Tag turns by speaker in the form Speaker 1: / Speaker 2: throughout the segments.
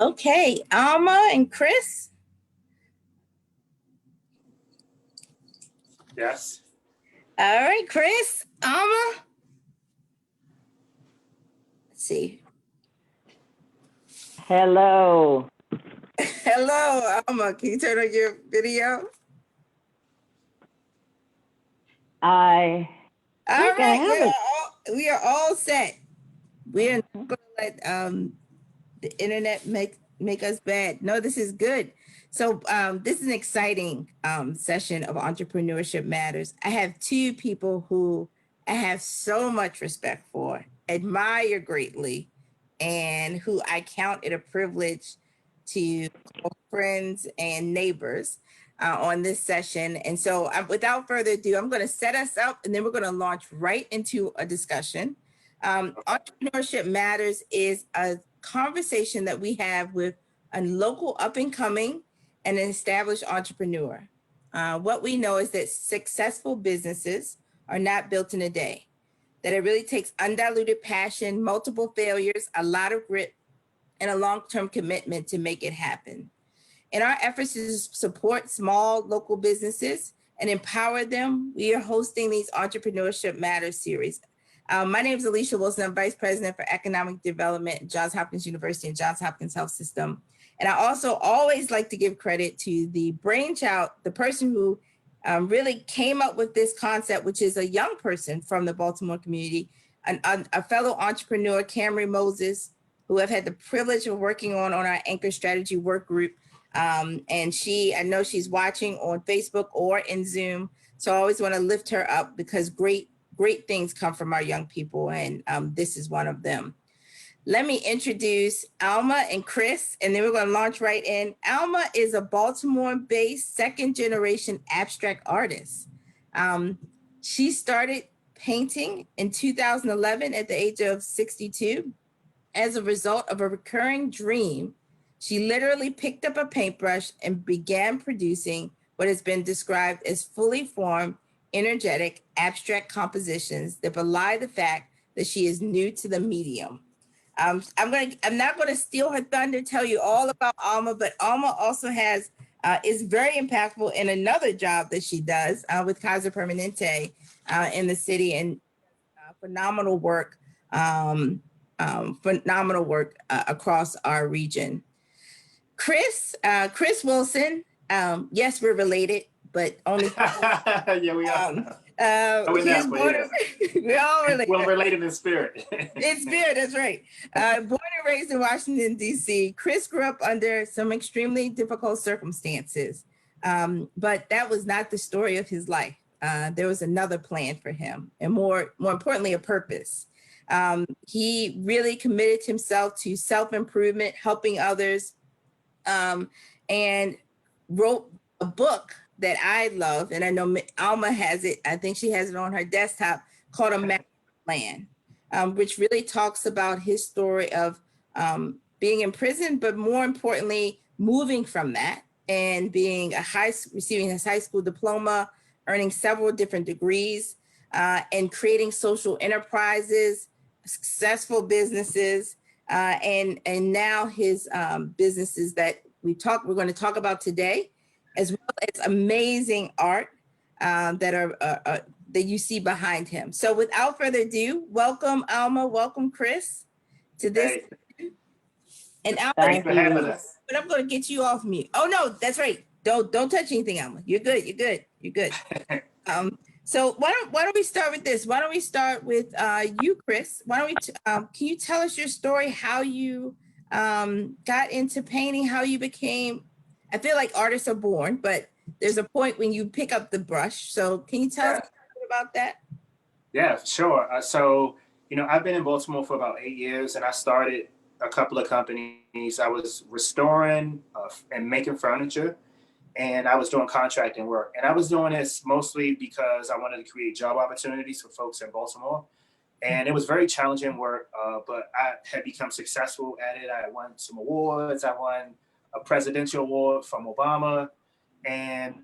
Speaker 1: Okay, Alma and Chris.
Speaker 2: Yes.
Speaker 1: All right, Chris, Alma. Let's see.
Speaker 3: Hello.
Speaker 1: Hello, Alma. Can you turn on your video?
Speaker 3: I
Speaker 1: All
Speaker 3: think I
Speaker 1: right,
Speaker 3: have it.
Speaker 1: we are all set. We are not going to let the internet make us bad. No, this is good. So this is an exciting session of Entrepreneurship Matters. I have two people who I have so much respect for, admire greatly, and who I count it a privilege to call friends and neighbors on this session. And so without further ado, I'm going to set us up and then we're going to launch right into a discussion. Entrepreneurship Matters is a conversation that we have with a local up and coming and an established entrepreneur. What we know is that successful businesses are not built in a day, that it really takes undiluted passion, multiple failures, a lot of grit, and a long-term commitment to make it happen. In our efforts to support small local businesses and empower them, we are hosting these Entrepreneurship Matters series. My name is Alicia Wilson. I'm Vice President for Economic Development at Johns Hopkins University and Johns Hopkins Health System. And I also always like to give credit to the brainchild, the person who really came up with this concept, which is a young person from the Baltimore community, a fellow entrepreneur, Camry Moses, who I've had the privilege of working on our Anchor Strategy Workgroup. And I know she's watching on Facebook or in Zoom. So I always want to lift her up because great things come from our young people. And this is one of them. Let me introduce Alma and Chris, and then we're going to launch right in. Alma is a Baltimore-based second-generation abstract artist. She started painting in 2011 at the age of 62. As a result of a recurring dream, she literally picked up a paintbrush and began producing what has been described as fully formed, energetic, abstract compositions that belie the fact that she is new to the medium. I'm not going to steal her thunder, tell you all about Alma, but Alma also is very impactful in another job that she does with Kaiser Permanente in the city, and phenomenal work across our region. Chris Wilson, yes, we're related, but only.
Speaker 2: Yeah, we are.
Speaker 1: We're all related.
Speaker 2: Well, related in spirit.
Speaker 1: In spirit, that's right. Born and raised in Washington, D.C., Chris grew up under some extremely difficult circumstances, but that was not the story of his life. There was another plan for him, and more importantly, a purpose. He really committed himself to self-improvement, helping others, and wrote a book that I love, and I know Alma has it. I think she has it on her desktop, called A Master Plan, which really talks about his story of being in prison, but more importantly, moving from that and being receiving his high school diploma, earning several different degrees, and creating social enterprises, successful businesses, and now his businesses that we're going to talk about today, as well as amazing art that you see behind him. So without further ado, welcome Alma, welcome Chris to this.
Speaker 2: Hey.
Speaker 1: And Alma,
Speaker 3: Thank
Speaker 2: for having us.
Speaker 1: But I'm going to get you off mute. Oh no, that's right. Don't touch anything, Alma. You're good. You're good. So why don't we start with this? Why don't we start with you, Chris? Why don't we? Can you tell us your story? How you got into painting? How you became? I feel like artists are born, but there's a point when you pick up the brush. So can you tell us a bit about that?
Speaker 2: Yeah, sure. So I've been in Baltimore for about 8 years, and I started a couple of companies. I was restoring and making furniture, and I was doing contracting work. And I was doing this mostly because I wanted to create job opportunities for folks in Baltimore. And it was very challenging work, but I had become successful at it. I won some awards. I won a presidential award from Obama. And,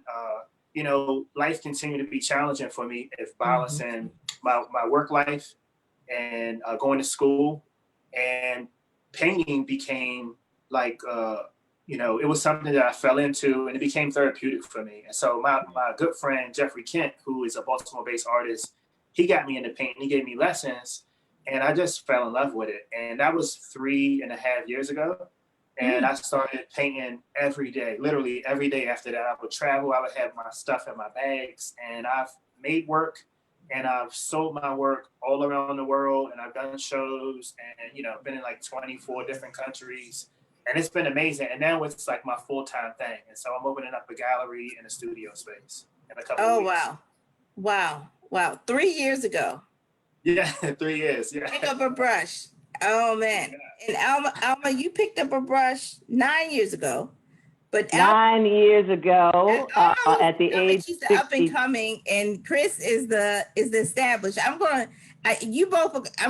Speaker 2: life continued to be challenging for me if balancing my work life and going to school. And painting became like, it was something that I fell into, and it became therapeutic for me. And so my good friend, Jeffrey Kent, who is a Baltimore-based artist, he got me into painting. He gave me lessons, and I just fell in love with it. And that was 3.5 years ago. And I started painting every day, literally every day after that. I would travel, I would have my stuff in my bags, and I've made work and I've sold my work all around the world, and I've done shows and, been in like 24 different countries, and it's been amazing. And now it's like my full-time thing. And so I'm opening up a gallery and a studio space in a couple of weeks.
Speaker 1: Wow. 3 years ago.
Speaker 2: Yeah, 3 years. Yeah.
Speaker 1: Pick up a brush. Oh man. Yeah. And Alma, you picked up a brush 9 years ago. But
Speaker 3: 9 years ago, at the age
Speaker 1: she's the
Speaker 3: 60.
Speaker 1: up and coming, and Chris is the established. I'm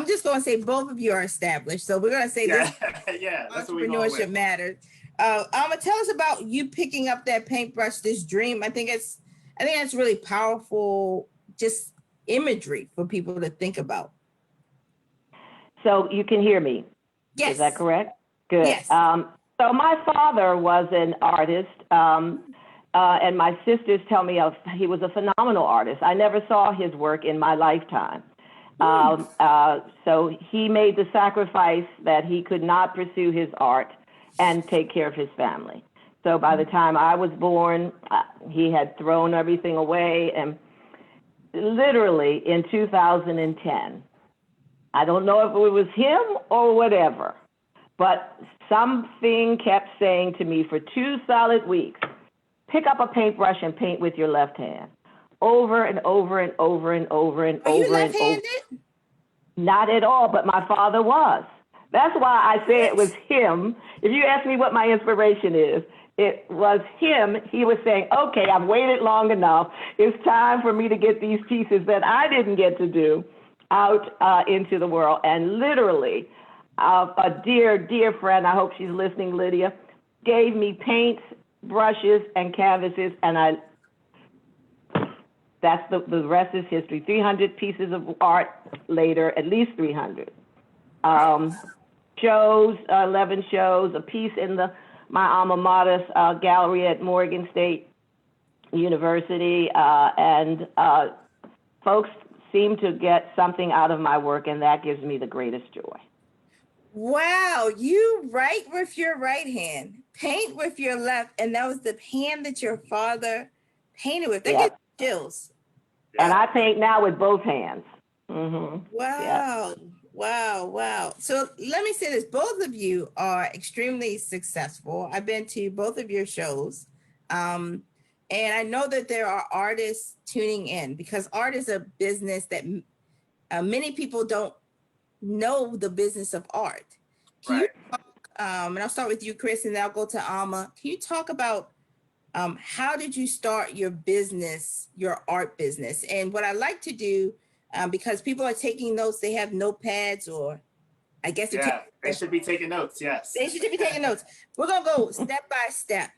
Speaker 1: just gonna say both of you are established. So we're gonna say this.
Speaker 2: Yeah, that's
Speaker 1: Entrepreneurship Matters. Alma, tell us about you picking up that paintbrush, this dream. I think that's really powerful, just imagery for people to think about.
Speaker 3: So you can hear me?
Speaker 1: Yes.
Speaker 3: Is that correct? Good.
Speaker 1: Yes.
Speaker 3: So my father was an artist, and my sisters tell me he was a phenomenal artist. I never saw his work in my lifetime. So he made the sacrifice that he could not pursue his art and take care of his family. So by the time I was born, he had thrown everything away. And literally in 2010, I don't know if it was him or whatever, but something kept saying to me for 2 solid weeks, pick up a paintbrush and paint with your left hand, over and over and over and over and over.
Speaker 1: Are you left-handed?
Speaker 3: Not at all, but my father was. That's why I say it was him. If you ask me what my inspiration is, it was him. He was saying, okay, I've waited long enough. It's time for me to get these pieces that I didn't get to do out into the world. And literally, a dear, dear friend, I hope she's listening, Lydia, gave me paints, brushes, and canvases, and that's the rest is history. 300 pieces of art later, at least 300. Shows, 11 shows, a piece in my alma mater gallery at Morgan State University, and folks seem to get something out of my work, and that gives me the greatest joy.
Speaker 1: Wow, you write with your right hand, paint with your left, and that was the hand that your father painted with. That gives chills.
Speaker 3: And I paint now with both hands.
Speaker 1: Mm-hmm. Wow. Yeah. Wow. So let me say this. Both of you are extremely successful. I've been to both of your shows. And I know that there are artists tuning in, because art is a business that many people don't know the business of art. Can you talk, and I'll start with you, Chris, and then I'll go to Alma. Can you talk about how did you start your business, your art business? And what I like to do, because people are taking notes, they have notepads, or I guess
Speaker 2: they should be taking notes. Yes,
Speaker 1: they should be taking notes. We're gonna go step by step.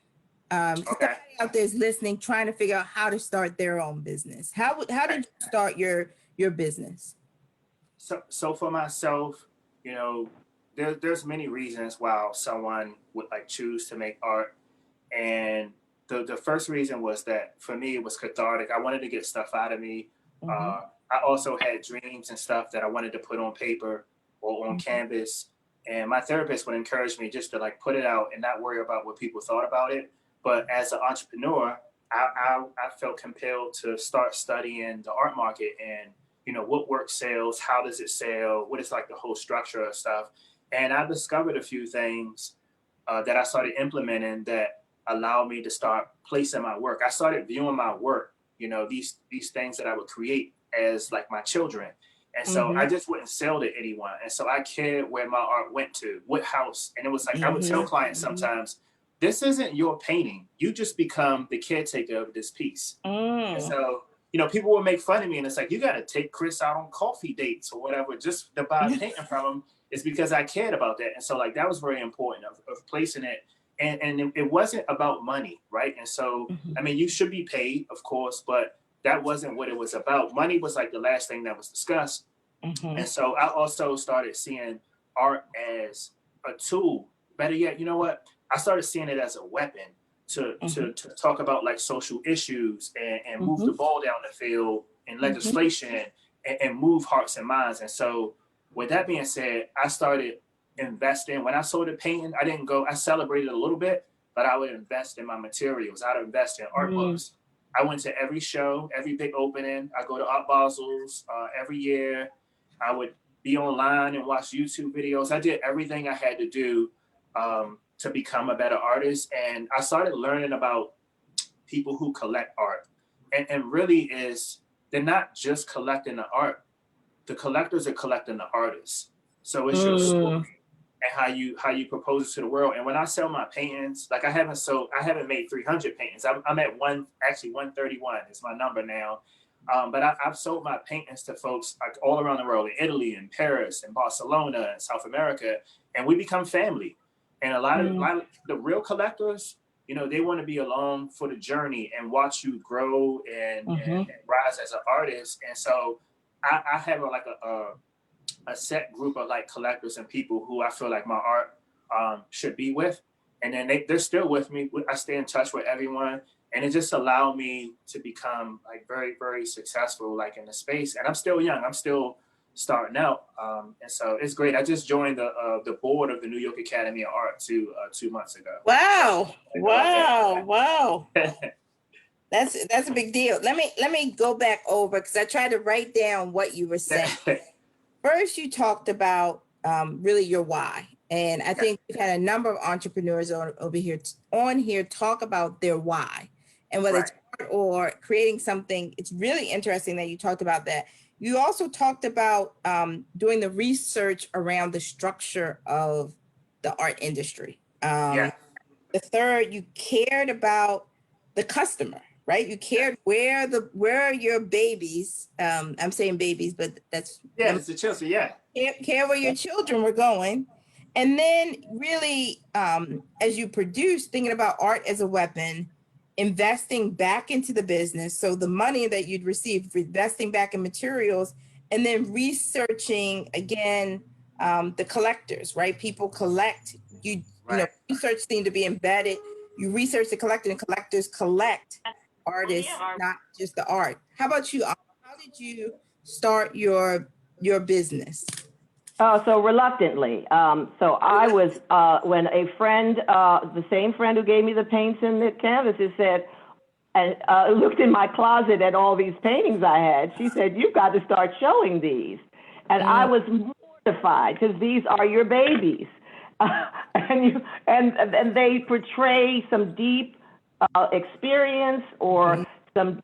Speaker 1: Somebody out there is listening, trying to figure out how to start their own business. How did you start your business?
Speaker 2: So for myself, there's many reasons why someone would choose to make art, and the first reason was that for me it was cathartic. I wanted to get stuff out of me. Mm-hmm. I also had dreams and stuff that I wanted to put on paper or on canvas, and my therapist would encourage me just to put it out and not worry about what people thought about it. But as an entrepreneur, I felt compelled to start studying the art market and what work sells, how does it sell, what is the whole structure of stuff. And I discovered a few things that I started implementing that allowed me to start placing my work. I started viewing my work, these things that I would create as my children. And so I just wouldn't sell to anyone. And so I cared where my art went to, what house. And it was I would tell clients sometimes, this isn't your painting. You just become the caretaker of this piece. And so, people will make fun of me, and it's you got to take Chris out on coffee dates or whatever just to buy painting from him. It's because I cared about that. And so that was very important of placing it. And it wasn't about money, right? And so, I mean, you should be paid, of course, but that wasn't what it was about. Money was the last thing that was discussed. And so I also started seeing art as a tool better yet, you know what? I started seeing it as a weapon to talk about like social issues and move the ball down the field in legislation and move hearts and minds. And so with that being said, I started investing. When I sold the painting, I celebrated a little bit, but I would invest in my materials. I would invest in art books. I went to every show, every big opening. I go to Art Basels every year. I would be online and watch YouTube videos. I did everything I had to do to become a better artist. And I started learning about people who collect art. And really they're not just collecting the art. The collectors are collecting the artists. So it's your story and how you propose it to the world. And when I sell my paintings, like I haven't made 300 paintings. I'm at 131 is my number now. But I've sold my paintings to folks like all around the world, in Italy, in Paris, in Barcelona, in South America, and we become family. And a lot of the real collectors, you know, they want to be along for the journey and watch you grow and rise as an artist. And so I have a set group of like collectors and people who I feel like my art should be with. And then they're still with me. I stay in touch with everyone. And it just allowed me to become like very, very successful, like in the space. And I'm still young. I'm still starting out. And so it's great. I just joined the board of the New York Academy of Art 2 months ago.
Speaker 1: Wow. Wow. That's a big deal. Let me go back over because I tried to write down what you were saying. First, you talked about really your why. And I think we've had a number of entrepreneurs over here on here talk about their why. And whether it's art or creating something, it's really interesting that you talked about that. You also talked about doing the research around the structure of the art industry. The third, you cared about the customer, right? You cared where are your babies? I'm saying babies, but that's
Speaker 2: it's the children.
Speaker 1: Care where your children were going. And then really, as you produce, thinking about art as a weapon, investing back into the business. So the money that you'd receive, investing back in materials, and then researching again, the collectors, right? People collect, you know, research seemed to be embedded. You research the collector and collectors collect artists, not just the art. How about you? How did you start your business?
Speaker 3: So reluctantly. So I was, when a friend, the same friend who gave me the paints and the canvases said, and looked in my closet at all these paintings I had, she said, "You've got to start showing these." And I was mortified because these are your babies. And they portray some deep experience or some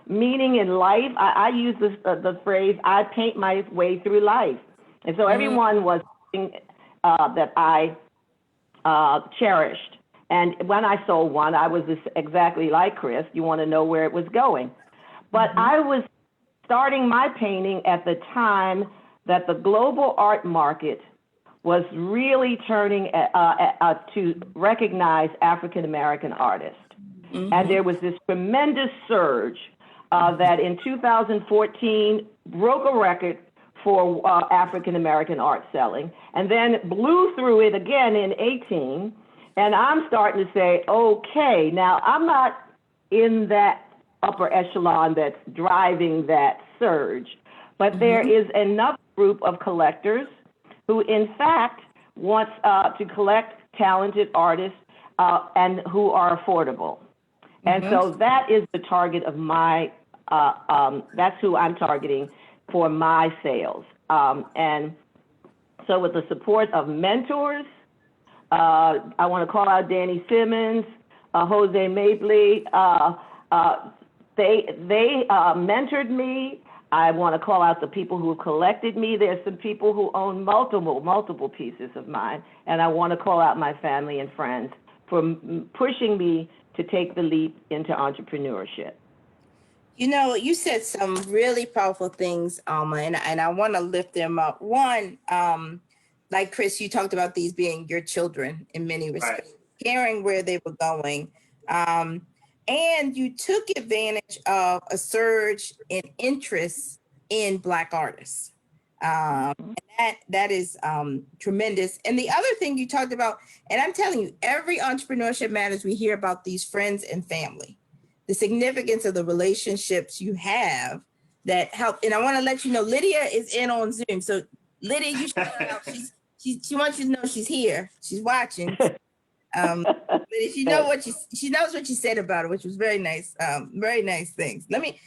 Speaker 3: meaning in life. I use the phrase, "I paint my way through life." And so everyone was something that I cherished. And when I sold one, I was exactly like Chris. You want to know where it was going. But I was starting my painting at the time that the global art market was really turning to recognize African-American artists. And there was this tremendous surge that in 2014 broke a record for African-American art selling, and then blew through it again in 18. And I'm starting to say, okay, now I'm not in that upper echelon that's driving that surge, but there is another group of collectors who in fact wants to collect talented artists and who are affordable. And so that is the target of my, that's who I'm targeting for my sales. And so with the support of mentors, I want to call out Danny Simmons, Jose Mabley. They mentored me. I want to call out the people who have collected me. There's some people who own multiple pieces of mine. And I want to call out my family and friends for pushing me to take the leap into entrepreneurship.
Speaker 1: You know, you said some really powerful things, Alma, and I want to lift them up. One, like Chris, you talked about these being your children in many respects, caring where they were going. And you took advantage of a surge in interest in Black artists. And that is tremendous. And the other thing you talked about, and I'm telling you, every Entrepreneurship Matters, we hear about these friends and family, the significance of the relationships you have that help. And I want to let you know, Lydia is in on Zoom. So Lydia, you should know she wants you to know she's here. She's watching. But she knows what you said about it, which was very nice. Very nice things. Let me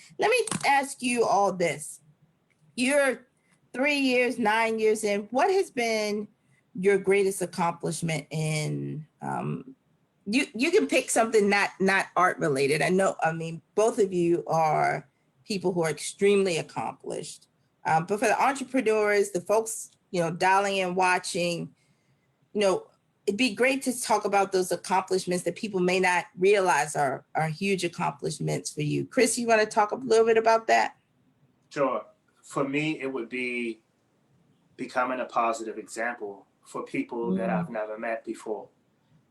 Speaker 1: ask you all this. You're 3 years, 9 years in. What has been your greatest accomplishment in you can pick something not art related. I mean, both of you are people who are extremely accomplished. But for the entrepreneurs, the folks, dialing in, watching, it'd be great to talk about those accomplishments that people may not realize are huge accomplishments for you. Chris, you want to talk a little bit about that?
Speaker 2: Sure. For me, it would be becoming a positive example for people that I've never met before.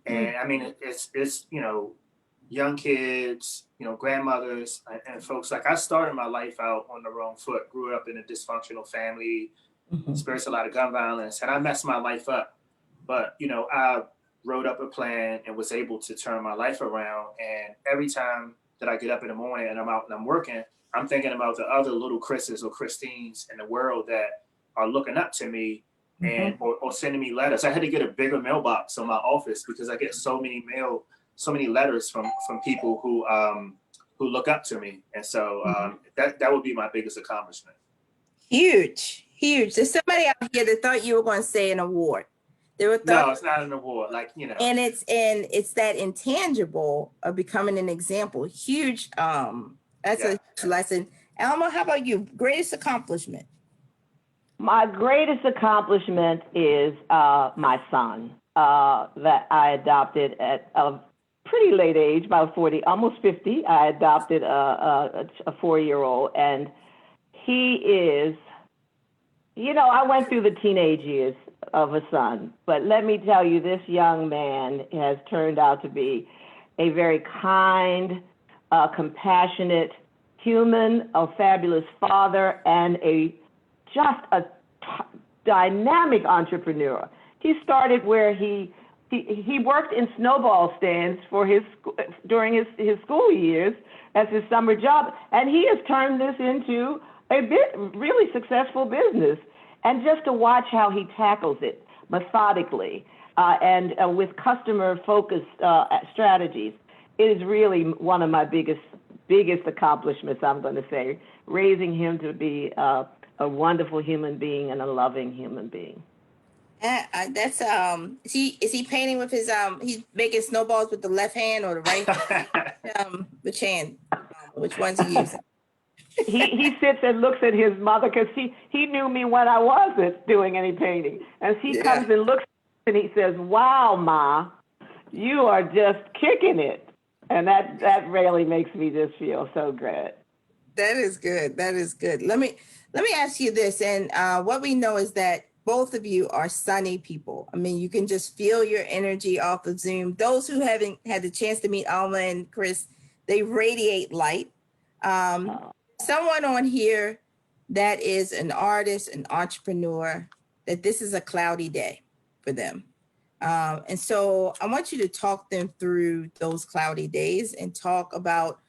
Speaker 2: And I mean, it's young kids, grandmothers and folks. Like, I started my life out on the wrong foot, grew up in a dysfunctional family, experienced a lot of gun violence, and I messed my life up. But, I wrote up a plan and was able to turn my life around. And every time that I get up in the morning and I'm out and I'm working, I'm thinking about the other little Chris's or Christines in the world that are looking up to me and or sending me letters. I had to get a bigger mailbox on my office because I get so many letters from people who look up to me. And so that would be my biggest accomplishment.
Speaker 1: Huge. There's somebody out here that thought you were going to say an award.
Speaker 2: No, it's not an award.
Speaker 1: And it's that intangible of becoming an example. Huge. That's a huge lesson. Alma, how about you? Greatest accomplishment?
Speaker 3: My greatest accomplishment is my son that I adopted at a pretty late age, about 40, almost 50. I adopted a 4-year-old, and he is, I went through the teenage years of a son, but let me tell you, this young man has turned out to be a very kind, compassionate human, a fabulous father, and just a dynamic entrepreneur. He started where he worked in snowball stands during his school years as his summer job, and he has turned this into a really successful business. And just to watch how he tackles it methodically and with customer-focused strategies, it is really one of my biggest accomplishments, I'm going to say, raising him to be a wonderful human being and a loving human being.
Speaker 1: That's is he painting with his he's making snowballs with the left hand or the right which hand? Which one's he using?
Speaker 3: He sits and looks at his mother because he knew me when I wasn't doing any painting. And he comes and looks and he says, "Wow, Ma, you are just kicking it." And that really makes me just feel so good.
Speaker 1: That is good. Let me ask you this. And what we know is that both of you are sunny people. I mean, you can just feel your energy off of Zoom. Those who haven't had the chance to meet Alma and Chris, they radiate light. Someone on here that is an artist, an entrepreneur, that this is a cloudy day for them. And so I want you to talk them through those cloudy days and talk about,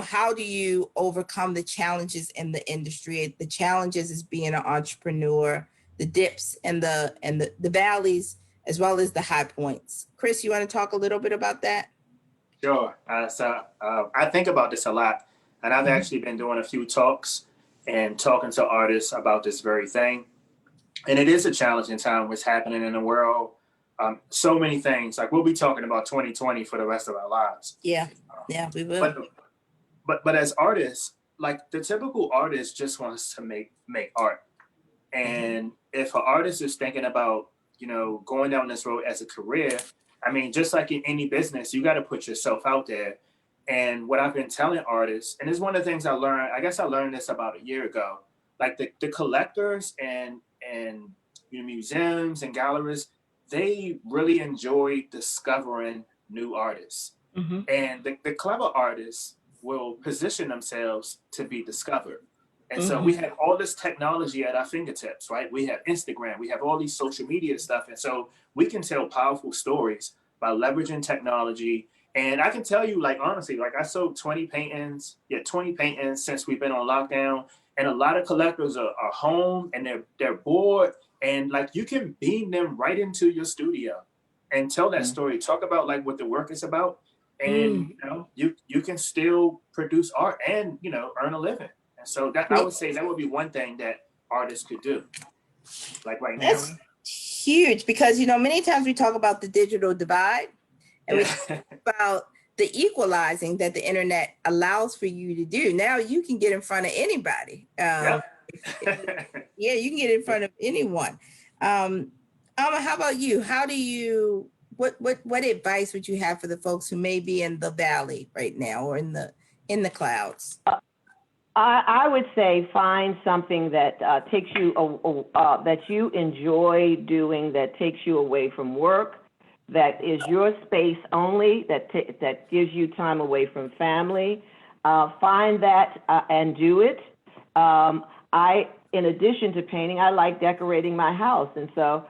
Speaker 1: how do you overcome the challenges in the industry? The challenges is being an entrepreneur, the dips and the valleys, as well as the high points. Chris, you want to talk a little bit about that?
Speaker 2: Sure. So I think about this a lot. And I've actually been doing a few talks and talking to artists about this very thing. And it is a challenging time what's happening in the world. So many things. Like, we'll be talking about 2020 for the rest of our lives.
Speaker 1: Yeah, we will.
Speaker 2: But as artists, like, the typical artist just wants to make art. And if an artist is thinking about, going down this road as a career, I mean, just like in any business, you got to put yourself out there. And what I've been telling artists, and this is one of the things I learned, I guess I learned this about a year ago, like the collectors and museums and galleries, they really enjoy discovering new artists. And the clever artists will position themselves to be discovered. And so we have all this technology at our fingertips, right? We have Instagram, we have all these social media stuff. And so we can tell powerful stories by leveraging technology. And I can tell you, like, honestly, like I sold 20 paintings, 20 paintings since we've been on lockdown. And a lot of collectors are home and they're bored. And like you can beam them right into your studio and tell that story. Talk about like what the work is about. And you know, you can still produce art and, you know, earn a living. And so that I would say that would be one thing that artists could do. Like right now.
Speaker 1: That's huge because, you know, many times we talk about the digital divide and we talk about the equalizing that the internet allows for you to do. Now you can get in front of anybody. Yeah, you can get in front of anyone. Alma, how about you? How do you, what advice would you have for the folks who may be in the valley right now or in the clouds?
Speaker 3: I would say find something that takes you, that you enjoy doing, that takes you away from work, that is your space only, that gives you time away from family. Find that and do it. In addition to painting, I like decorating my house. And so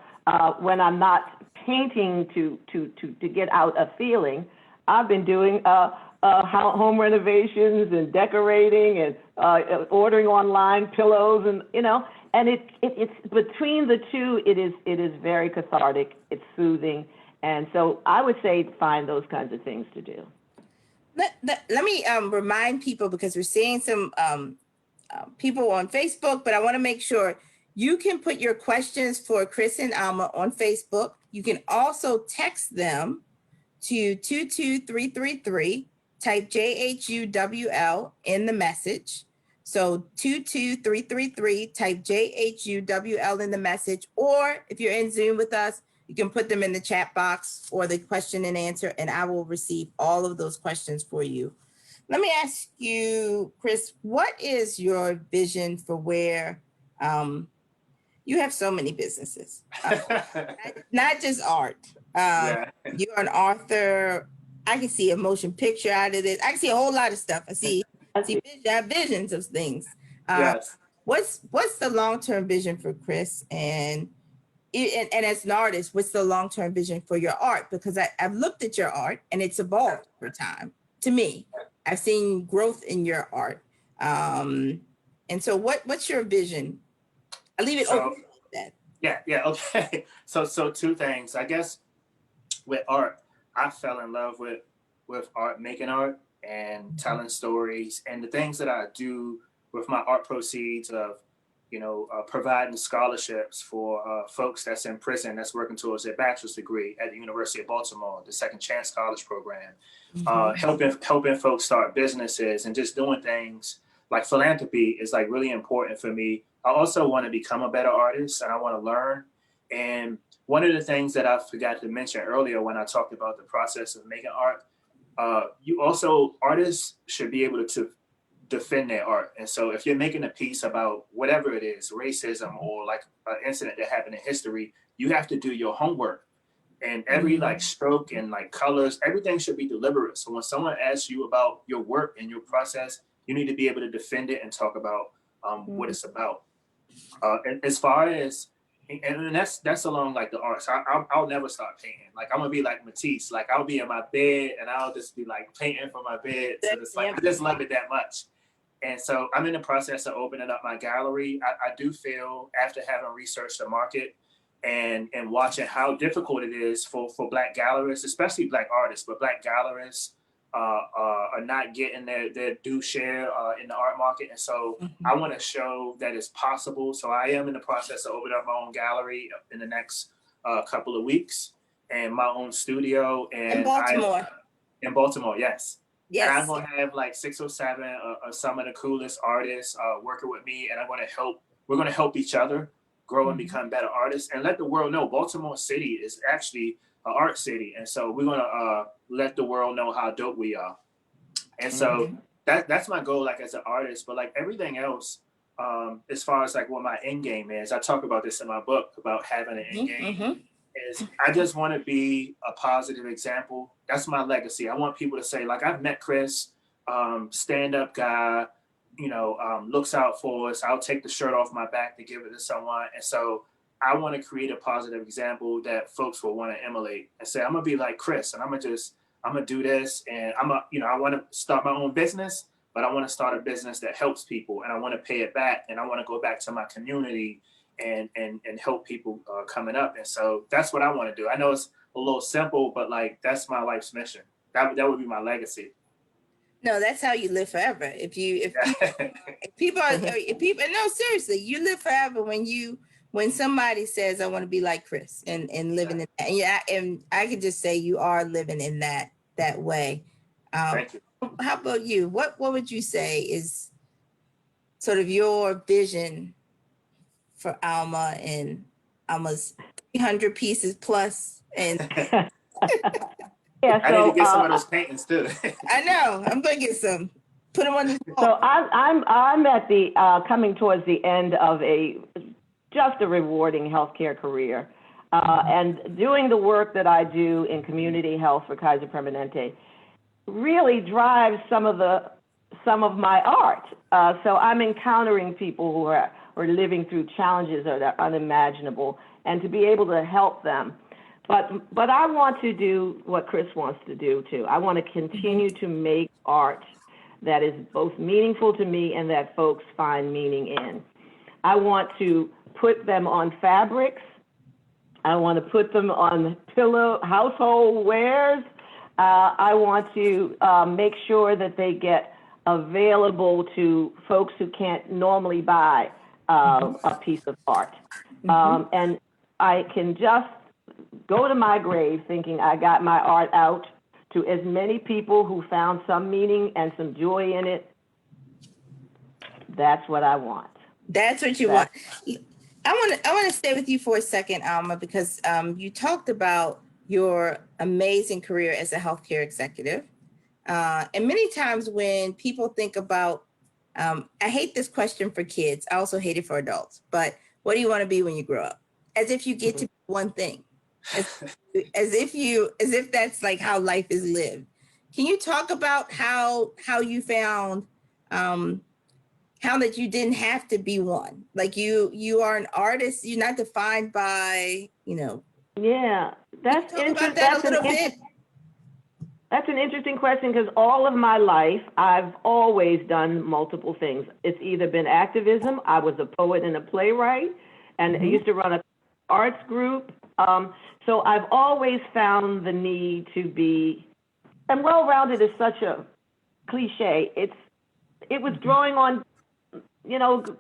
Speaker 3: when I'm not painting to get out a feeling, I've been doing home renovations and decorating and ordering online pillows and, you know, and it's between the two, it is very cathartic, it's soothing. And so I would say find those kinds of things to do.
Speaker 1: Let me remind people, because we're seeing some people on Facebook, but I want to make sure you can put your questions for Chris and Alma on Facebook. You can also text them to 22333, type JHUWL in the message. So 22333, type JHUWL in the message, or if you're in Zoom with us, you can put them in the chat box or the question and answer, and I will receive all of those questions for you. Let me ask you, Chris, what is your vision for where you have so many businesses, not just art. You're an author. I can see a motion picture out of this. I can see a whole lot of stuff. I have visions of things.
Speaker 2: Yes.
Speaker 1: What's the long-term vision for Chris? And as an artist, what's the long-term vision for your art? Because I've looked at your art and it's evolved over time. To me, I've seen growth in your art. And so what's your vision? I leave it open to that.
Speaker 2: Yeah, okay. So two things. I guess with art, I fell in love with art, making art and telling stories, and the things that I do with my art proceeds of, you know, providing scholarships for folks that's in prison that's working towards their bachelor's degree at the University of Baltimore, the Second Chance College Program, helping folks start businesses and just doing things like philanthropy is like really important for me. I also want to become a better artist and I want to learn. And one of the things that I forgot to mention earlier when I talked about the process of making art, artists should be able to defend their art. And so if you're making a piece about whatever it is, racism or like an incident that happened in history, you have to do your homework. And every like stroke and like colors, everything should be deliberate. So when someone asks you about your work and your process, you need to be able to defend it and talk about what it's about. And as far as, and that's along like the arts. I'll never start painting. Like I'm gonna be like Matisse. Like I'll be in my bed and I'll just be like painting from my bed. So it's like I just love it that much. And so I'm in the process of opening up my gallery. I do feel, after having researched the market and watching how difficult it is for Black gallerists, especially Black artists, but Black gallerists are not getting their due share in the art market. And so I want to show that it's possible. So I am in the process of opening up my own gallery in the next couple of weeks, and my own studio. And
Speaker 1: in Baltimore.
Speaker 2: In Baltimore, yes.
Speaker 1: Yes.
Speaker 2: And I'm going to have like 6 or 7 some of the coolest artists working with me. And we're going to help each other grow and become better artists and let the world know Baltimore City is actually an art city. And so we're going to let the world know how dope we are. And so that's my goal, like as an artist, but like everything else, as far as like what my end game is, I talk about this in my book about having an end game. Is I just want to be a positive example. That's my legacy. I want people to say, like, I've met Chris, stand-up guy, looks out for us. I'll take the shirt off my back to give it to someone. And so I want to create a positive example that folks will want to emulate and say, I'm going to be like Chris, and I'm going to do this. And I want to start my own business, but I want to start a business that helps people, and I want to pay it back. And I want to go back to my community and help people coming up. And so that's what I want to do. I know it's a little simple, but like, that's my life's mission. That would be my legacy.
Speaker 1: No, that's how you live forever. If people no, seriously, you live forever when somebody says, I want to be like Chris and living in that. Yeah. And I could just say you are living in that way.
Speaker 2: Thank you.
Speaker 1: How about you? What would you say is sort of your vision for Alma and Alma's 300 pieces plus? And
Speaker 3: yeah,
Speaker 2: I need to get some of those paintings too.
Speaker 1: I know. I'm going to get some. Put them on the wall.
Speaker 3: So I'm at the coming towards the end of just a rewarding healthcare career, and doing the work that I do in community health for Kaiser Permanente really drives some of my art. So I'm encountering people who are living through challenges that are unimaginable, and to be able to help them. But I want to do what Chris wants to do too. I want to continue to make art that is both meaningful to me and that folks find meaning in. I want to put them on fabrics. I want to put them on household wares. I want to make sure that they get available to folks who can't normally buy a piece of art. And I can just go to my grave thinking I got my art out to as many people who found some meaning and some joy in it. That's what I want.
Speaker 1: That's what you want. I want to stay with you for a second, Alma, because you talked about your amazing career as a healthcare executive. And many times when people think about, I hate this question for kids. I also hate it for adults. But what do you want to be when you grow up? As if you get to be one thing. As if that's like how life is lived. Can you talk about how you found how that you didn't have to be one? Like you are an artist. You're not defined by,
Speaker 3: Yeah, that's interesting.
Speaker 1: About that a little bit.
Speaker 3: That's an interesting question, because all of my life, I've always done multiple things. It's either been activism. I was a poet and a playwright, and I used to run an arts group. So I've always found the need to be, and well-rounded is such a cliche. It was drawing on,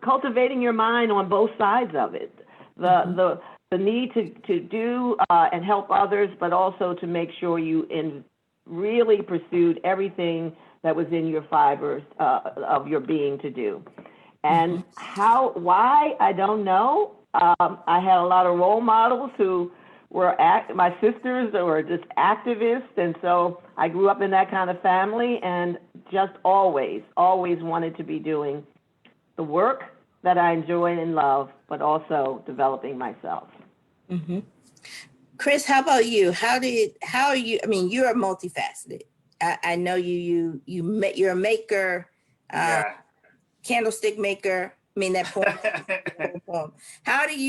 Speaker 3: cultivating your mind on both sides of it. The need to do and help others, but also to make sure you really pursued everything that was in your fibers of your being to do. And why, I don't know. I had a lot of role models who were my sisters that were just activists. And so I grew up in that kind of family and just always wanted to be doing the work that I enjoy and love, but also developing myself.
Speaker 1: Mm-hmm. Chris, how about you? How are you? I mean, you're multifaceted. I know you're a maker, candlestick maker. I mean, that poem. How did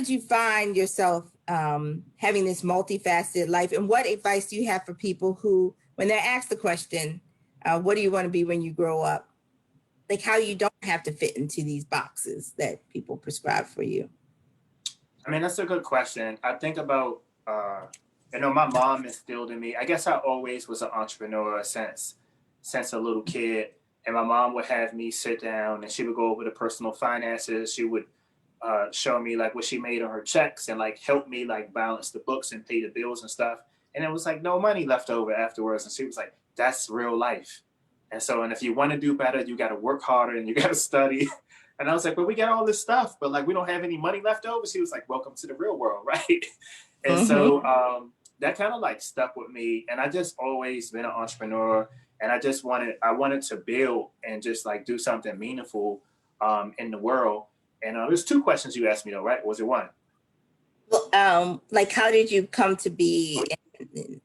Speaker 1: you find yourself having this multifaceted life? And what advice do you have for people who, when they're asked the question, what do you want to be when you grow up? Like how you don't have to fit into these boxes that people prescribe for you.
Speaker 2: I mean, that's a good question. I think about, my mom instilled in me, I guess I always was an entrepreneur since a little kid. And my mom would have me sit down and she would go over the personal finances. She would show me like what she made on her checks and like help me like balance the books and pay the bills and stuff. And it was like no money left over afterwards. And she was like, that's real life. And if you want to do better, you got to work harder and you got to study. And I was like, but we got all this stuff, but like, we don't have any money left over. She was like, welcome to the real world. Right. And so that kind of like stuck with me. And I just always been an entrepreneur, and I wanted to build and just like do something meaningful in the world. And there's two questions you asked me though, right? Or was it one?
Speaker 1: Well, like how did you come to be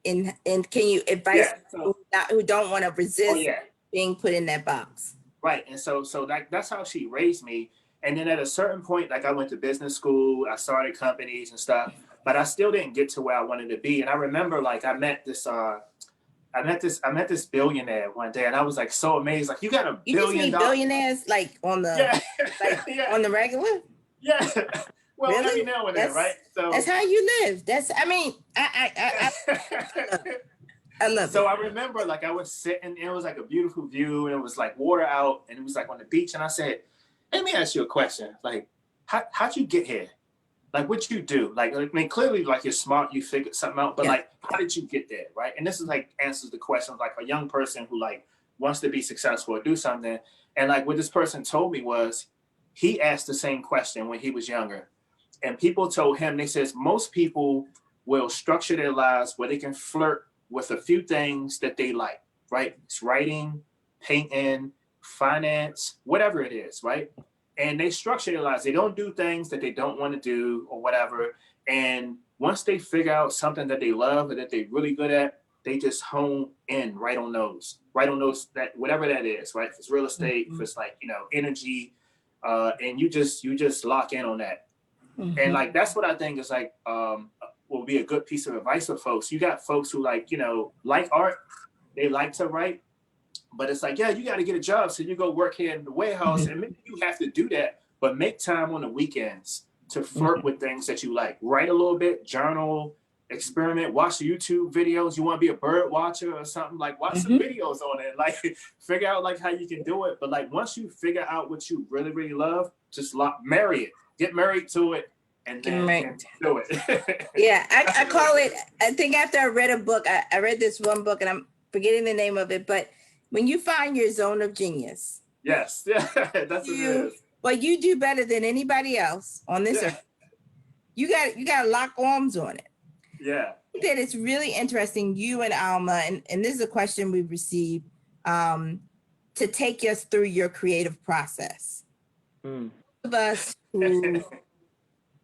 Speaker 1: in can you advise people who don't want to resist being put in that box.
Speaker 2: Right. And so that's how she raised me. And then at a certain point, like I went to business school, I started companies and stuff, but I still didn't get to where I wanted to be. And I remember like I met this billionaire one day, and I was like so amazed. Like, you got $1
Speaker 1: You just
Speaker 2: billion.
Speaker 1: meet billionaires like on the
Speaker 2: Yeah.
Speaker 1: like
Speaker 2: Yeah.
Speaker 1: on the regular?
Speaker 2: Yeah. Well,
Speaker 1: Really?
Speaker 2: every now and then, right? So
Speaker 1: that's how you live. I mean, I love
Speaker 2: so
Speaker 1: it.
Speaker 2: I remember like I was sitting, and it was like a beautiful view, and it was like water out, and it was like on the beach. And I said, let me ask you a question. Like, how'd you get here? Like, what you do? Like, I mean, clearly, like, you're smart, you figured something out, but like, how did you get there, right? And this is like answers the question of like a young person who like wants to be successful or do something. And like what this person told me was, he asked the same question when he was younger, and people told him, they says most people will structure their lives where they can flirt with a few things that they like, right? It's writing, painting, finance, whatever it is, right? And they structure their lives. They don't do things that they don't want to do or whatever. And once they figure out something that they love or that they're really good at, they just hone in right on those, that whatever that is, right? If it's real estate, if it's like, energy, and you just lock in on that. And like, that's what I think is like, will be a good piece of advice for folks. You got folks who like art, they like to write, but it's like, yeah, you got to get a job. So you go work here in the warehouse, and maybe you have to do that, but make time on the weekends to flirt with things that you like. Write a little bit, journal, experiment, watch YouTube videos. You want to be a bird watcher or something, like watch some videos on it, like figure out like how you can do it. But like once you figure out what you really, really love, just marry it, get married to it, and then do it.
Speaker 1: Yeah, I call it, I think after I read a book, I read this one book and I'm forgetting the name of it, but when you find your zone of genius.
Speaker 2: Yes, yeah, that's what it is.
Speaker 1: What you do better than anybody else on this earth. You got to lock arms on it.
Speaker 2: Yeah.
Speaker 1: I think that it's really interesting, you and Alma, and this is a question we've received, to take us through your creative process. Of us who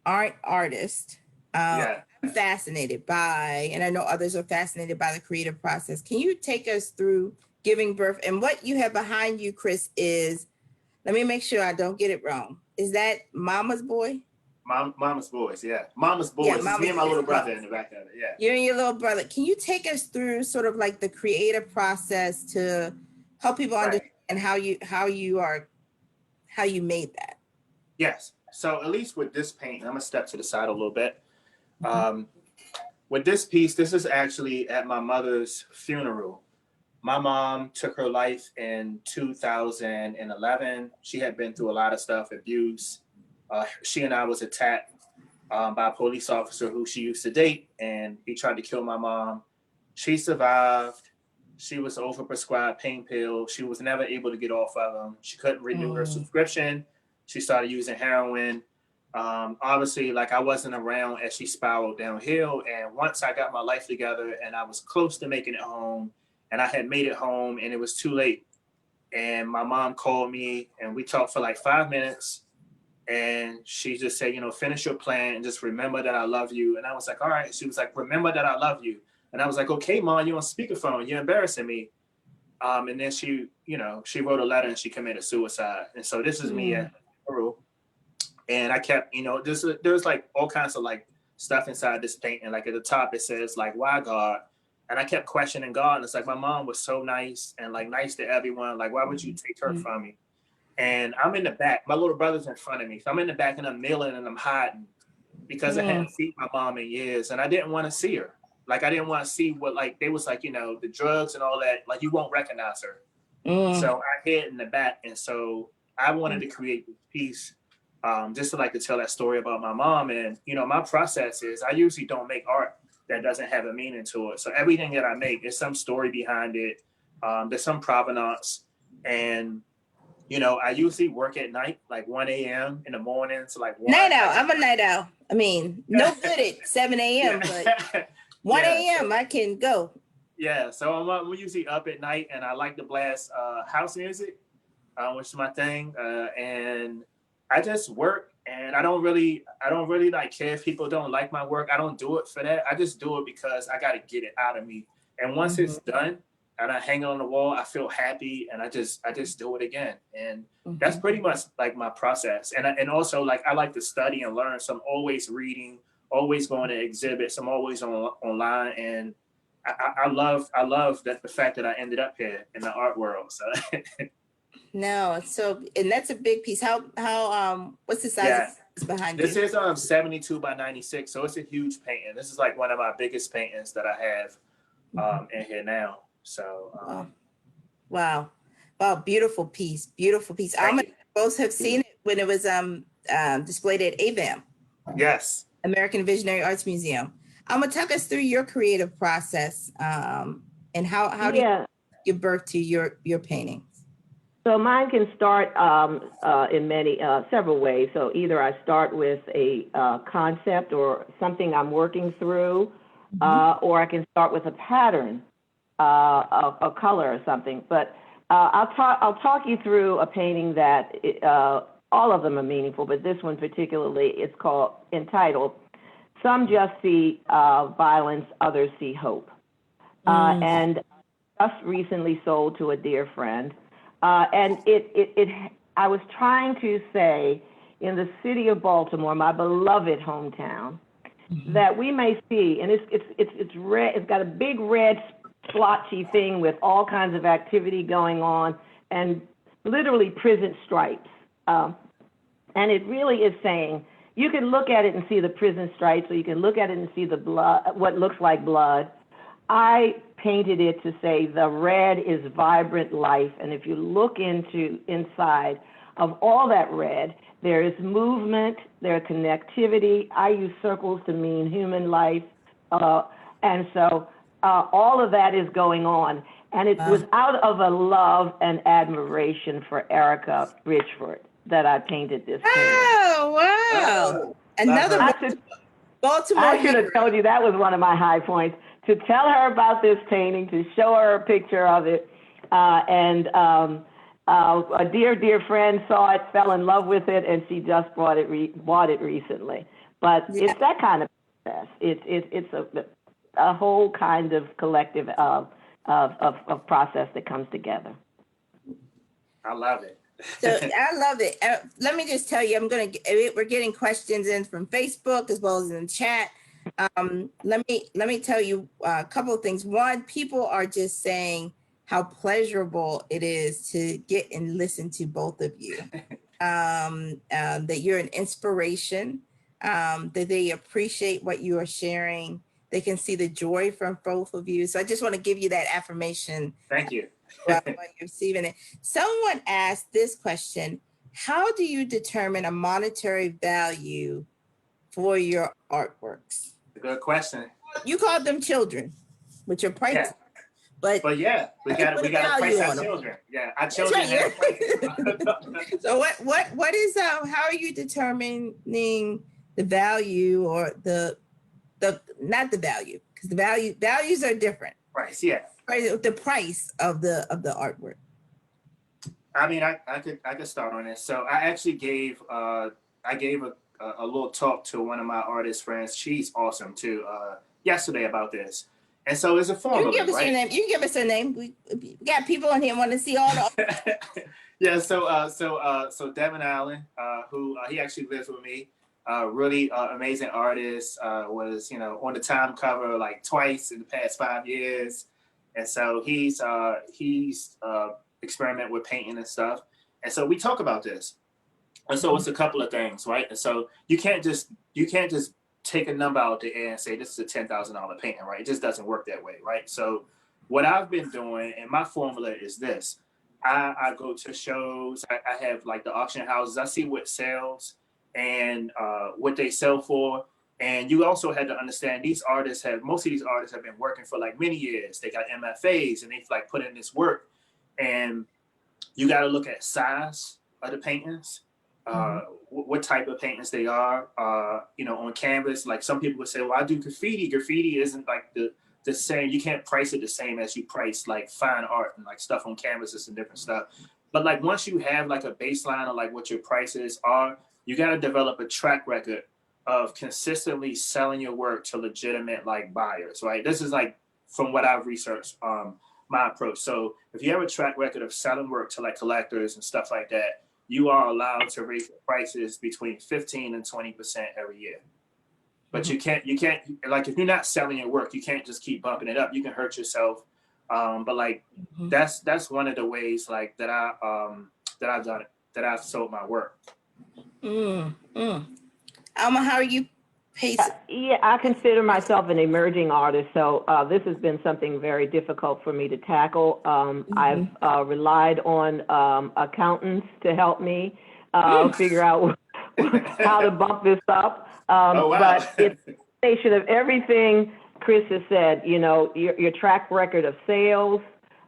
Speaker 1: aren't artists, I'm fascinated by, and I know others are fascinated by the creative process. Can you take us through giving birth? And what you have behind you, Chris, is, let me make sure I don't get it wrong. Is that Mama's Boy?
Speaker 2: Mama's Boys, yeah. Mama's Boys.
Speaker 1: Yeah,
Speaker 2: it's me and my little brother in the back of it, yeah.
Speaker 1: You and your little brother. Can you take us through sort of like the creative process to help people understand how you made that?
Speaker 2: Yes. So at least with this paint, I'm gonna step to the side a little bit. With this piece, this is actually at my mother's funeral. My mom took her life in 2011. She had been through a lot of stuff, abuse. She and I was attacked by a police officer who she used to date, and he tried to kill my mom. She survived. She was overprescribed pain pills. She was never able to get off of them. She couldn't renew her subscription. She started using heroin. Obviously, like I wasn't around as she spiraled downhill. And once I got my life together and I was close to making it home, and I had made it home and it was too late. And my mom called me and we talked for like 5 minutes. And she just said, finish your plan and just remember that I love you. And I was like, all right. She was like, remember that I love you. And I was like, okay, Mom, you're on speakerphone. You're embarrassing me. And then she wrote a letter and she committed suicide. And so this is me at Peru. And I kept, there's like all kinds of like stuff inside this painting. Like at the top, it says like, why God? And I kept questioning God. And it's like, my mom was so nice and like nice to everyone. Like, why would you take her from me? And I'm in the back. My little brother's in front of me. So I'm in the back and I'm kneeling and I'm hiding because I hadn't seen my mom in years. And I didn't want to see her. Like, I didn't want to see what, like, they was like, the drugs and all that. Like, you won't recognize her. So I hid in the back. And so I wanted to create this piece just to like to tell that story about my mom. And, my process is I usually don't make art that doesn't have a meaning to it. So everything that I make, there's some story behind it. There's some provenance. And, I usually work at night, like 1 a.m. in the morning to like 1.
Speaker 1: Night out. I'm a night owl. I mean, no good at 7 a.m., but 1 a.m. I can go.
Speaker 2: Yeah, so I'm usually up at night and I like to blast house music, which is my thing. And I just work and I don't really like care if people don't like my work. I don't do it for that. I just do it because I got to get it out of me. And once it's done, and I hang it on the wall, I feel happy, and I just do it again. And that's pretty much like my process. And also, like, I like to study and learn, so I'm always reading, always going to exhibits, I'm always online, and I love that the fact that I ended up here in the art world. So
Speaker 1: No, so and that's a big piece. How what's the size of behind
Speaker 2: this
Speaker 1: you?
Speaker 2: is 72 by 96, so it's a huge painting. This is like one of my biggest paintings that I have in here now. So
Speaker 1: Wow. Beautiful piece. Beautiful piece. Alma, both have seen it when it was displayed at AVAM.
Speaker 2: Yes.
Speaker 1: American Visionary Arts Museum. Alma, talk us through your creative process and how do you give birth to your paintings?
Speaker 3: So mine can start in several ways. So either I start with a concept or something I'm working through, or I can start with a pattern, a color or something. But I'll talk you through a painting that all of them are meaningful, but this one particularly is entitled "Some Just See Violence, Others See Hope," and just recently sold to a dear friend. And I was trying to say, in the city of Baltimore, my beloved hometown, that we may see, and it's red. It's got a big red splotchy thing with all kinds of activity going on, and literally prison stripes. And it really is saying, you can look at it and see the prison stripes, or you can look at it and see the blood, what looks like blood. I painted it to say the red is vibrant life, and if you look inside of all that red, there is movement, there's connectivity. I use circles to mean human life, and so all of that is going on, and it was out of a love and admiration for Erica Bridgeford that I painted this painting.
Speaker 1: Oh, wow. Another Baltimore.
Speaker 3: I should have told you that was one of my high points, to tell her about this painting, to show her a picture of it. And a dear friend saw it, fell in love with it, and she just bought it recently. But it's that kind of process. It's a whole kind of collective of process that comes together.
Speaker 2: I love it.
Speaker 1: So I love it. Let me just tell you, we're getting questions in from Facebook as well as in the chat. Let me tell you a couple of things. One, people are just saying how pleasurable it is to get and listen to both of you. That you're an inspiration, that they appreciate what you are sharing. They can see the joy from both of you. So I just want to give you that affirmation.
Speaker 2: Thank you.
Speaker 1: While you're receiving it. Someone asked this question: how do you determine a monetary value for your artworks?
Speaker 2: Good question.
Speaker 1: You called them children, which are price.
Speaker 2: Yeah.
Speaker 1: But
Speaker 2: yeah, we got to price our children. Yeah, our children have prices.
Speaker 1: So what is how are you determining the value, or the not the value, because the values are different.
Speaker 2: Price, yeah.
Speaker 1: The price of the artwork.
Speaker 2: I mean, I could start on this. So I actually gave a little talk to one of my artist friends. She's awesome too. Yesterday about this, and so it's a formula.
Speaker 1: You give us your name. You give us a name. We got people on here want to see all the.
Speaker 2: Yeah. So Devin Allen, who he actually lives with me. Really amazing artist. Was on the Time cover like twice in the past 5 years. And so he's experiment with painting and stuff. And so we talk about this. And so it's a couple of things, right? And so you can't just take a number out the air and say this is a $10,000 painting, right? It just doesn't work that way, right? So what I've been doing, and my formula is this: I go to shows, I have like the auction houses, I see what sells and what they sell for. And you also had to understand most of these artists have been working for like many years. They got MFAs and they've like put in this work. And you got to look at size of the paintings, what type of paintings they are, on canvas. Like some people would say, well, I do graffiti. Graffiti isn't like the same. You can't price it the same as you price like fine art and like stuff on canvases and different stuff. But like once you have like a baseline of like what your prices are, you got to develop a track record of consistently selling your work to legitimate like buyers, right? This is like from what I've researched. my approach. So if you have a track record of selling work to like collectors and stuff like that, you are allowed to raise the prices between 15 and 20% every year. But you can't like, if you're not selling your work, you can't just keep bumping it up. You can hurt yourself. But like that's one of the ways like that I've done it, that I've sold my work.
Speaker 1: Alma, how are you pacing?
Speaker 3: Yeah, I consider myself an emerging artist, so this has been something very difficult for me to tackle. I've relied on accountants to help me figure out how to bump this up. But it's a combination of everything Chris has said, you know, your track record of sales,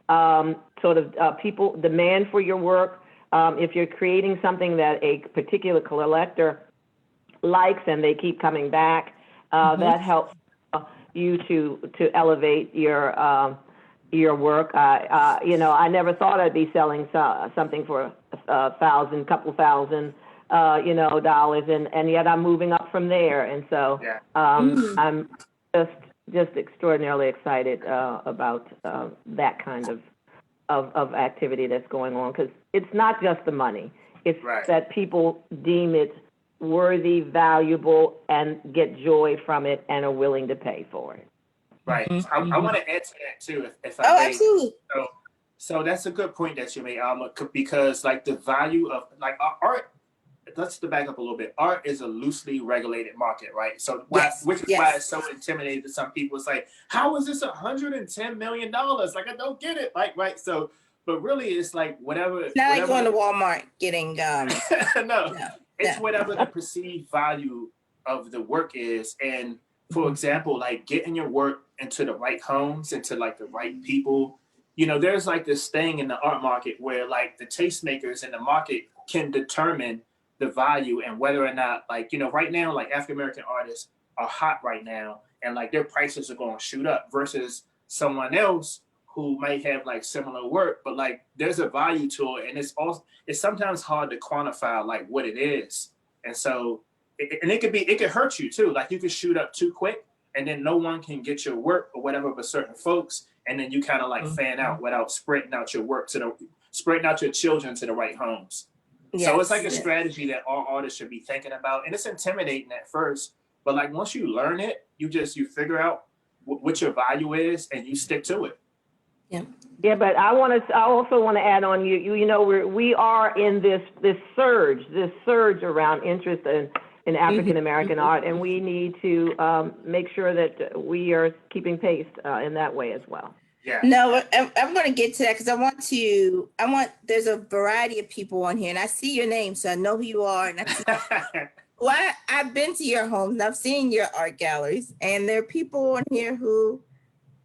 Speaker 3: sort of people demand for your work. If you're creating something that a particular collector likes and they keep coming back, that helps you to elevate your work. You know, I never thought I'd be selling something for couple thousand, you know, dollars, and yet I'm moving up from there. And so I'm just extraordinarily excited about that kind of activity that's going on, because it's not just the money. It's that people deem it worthy, valuable, and get joy from it and are willing to pay for it.
Speaker 2: Right. I want to add to that too, if I may.
Speaker 1: Absolutely.
Speaker 2: So that's a good point that you made, Alma, because like the value of like art, let's back up a little bit. Art is a loosely regulated market, right? So which is why it's so intimidating to some people. It's like, how is this $110 million? Like, I don't get it. Like, right. So, but really it's like whatever.
Speaker 1: It's not like going to Walmart getting
Speaker 2: no. It's whatever the perceived value of the work is. And for example, like getting your work into the right homes, into like the right people. You know, there's like this thing in the art market where like the tastemakers in the market can determine the value and whether or not, like, you know, right now, like African-American artists are hot right now and like their prices are going to shoot up versus someone else who might have like similar work, but like there's a value to it. And it's sometimes hard to quantify like what it is. And so, it could hurt you too. Like you could shoot up too quick and then no one can get your work or whatever but certain folks. And then you kind of like fan out without spreading out your work spreading out your children to the right homes. Yes, so it's like a strategy that all artists should be thinking about. And it's intimidating at first, but like once you learn it, you figure out what your value is and you stick to it.
Speaker 3: Yeah, but I also want to add on you know, we are in this surge around interest in African American art, and we need to make sure that we are keeping pace in that way as well.
Speaker 1: Yeah. No, I'm going to get to that because there's a variety of people on here, and I see your name, so I know who you are. And I've been to your homes, and I've seen your art galleries, and there are people on here who,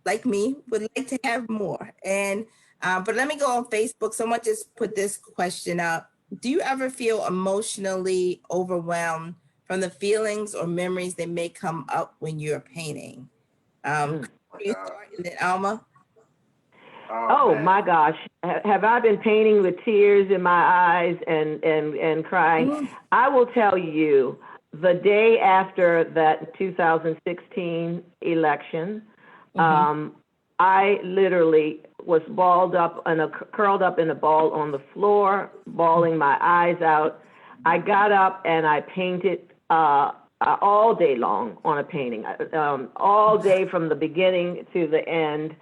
Speaker 1: like me, would like to have more. And but let me go on Facebook. Someone just put this question up. Do you ever feel emotionally overwhelmed from the feelings or memories that may come up when you're painting? You start, and then Alma?
Speaker 3: Oh my gosh, have I been painting with tears in my eyes and crying? I will tell you, the day after that 2016 election, I literally was curled up in a ball on the floor, bawling my eyes out. I got up and I painted all day long on a painting, all day from the beginning to the end,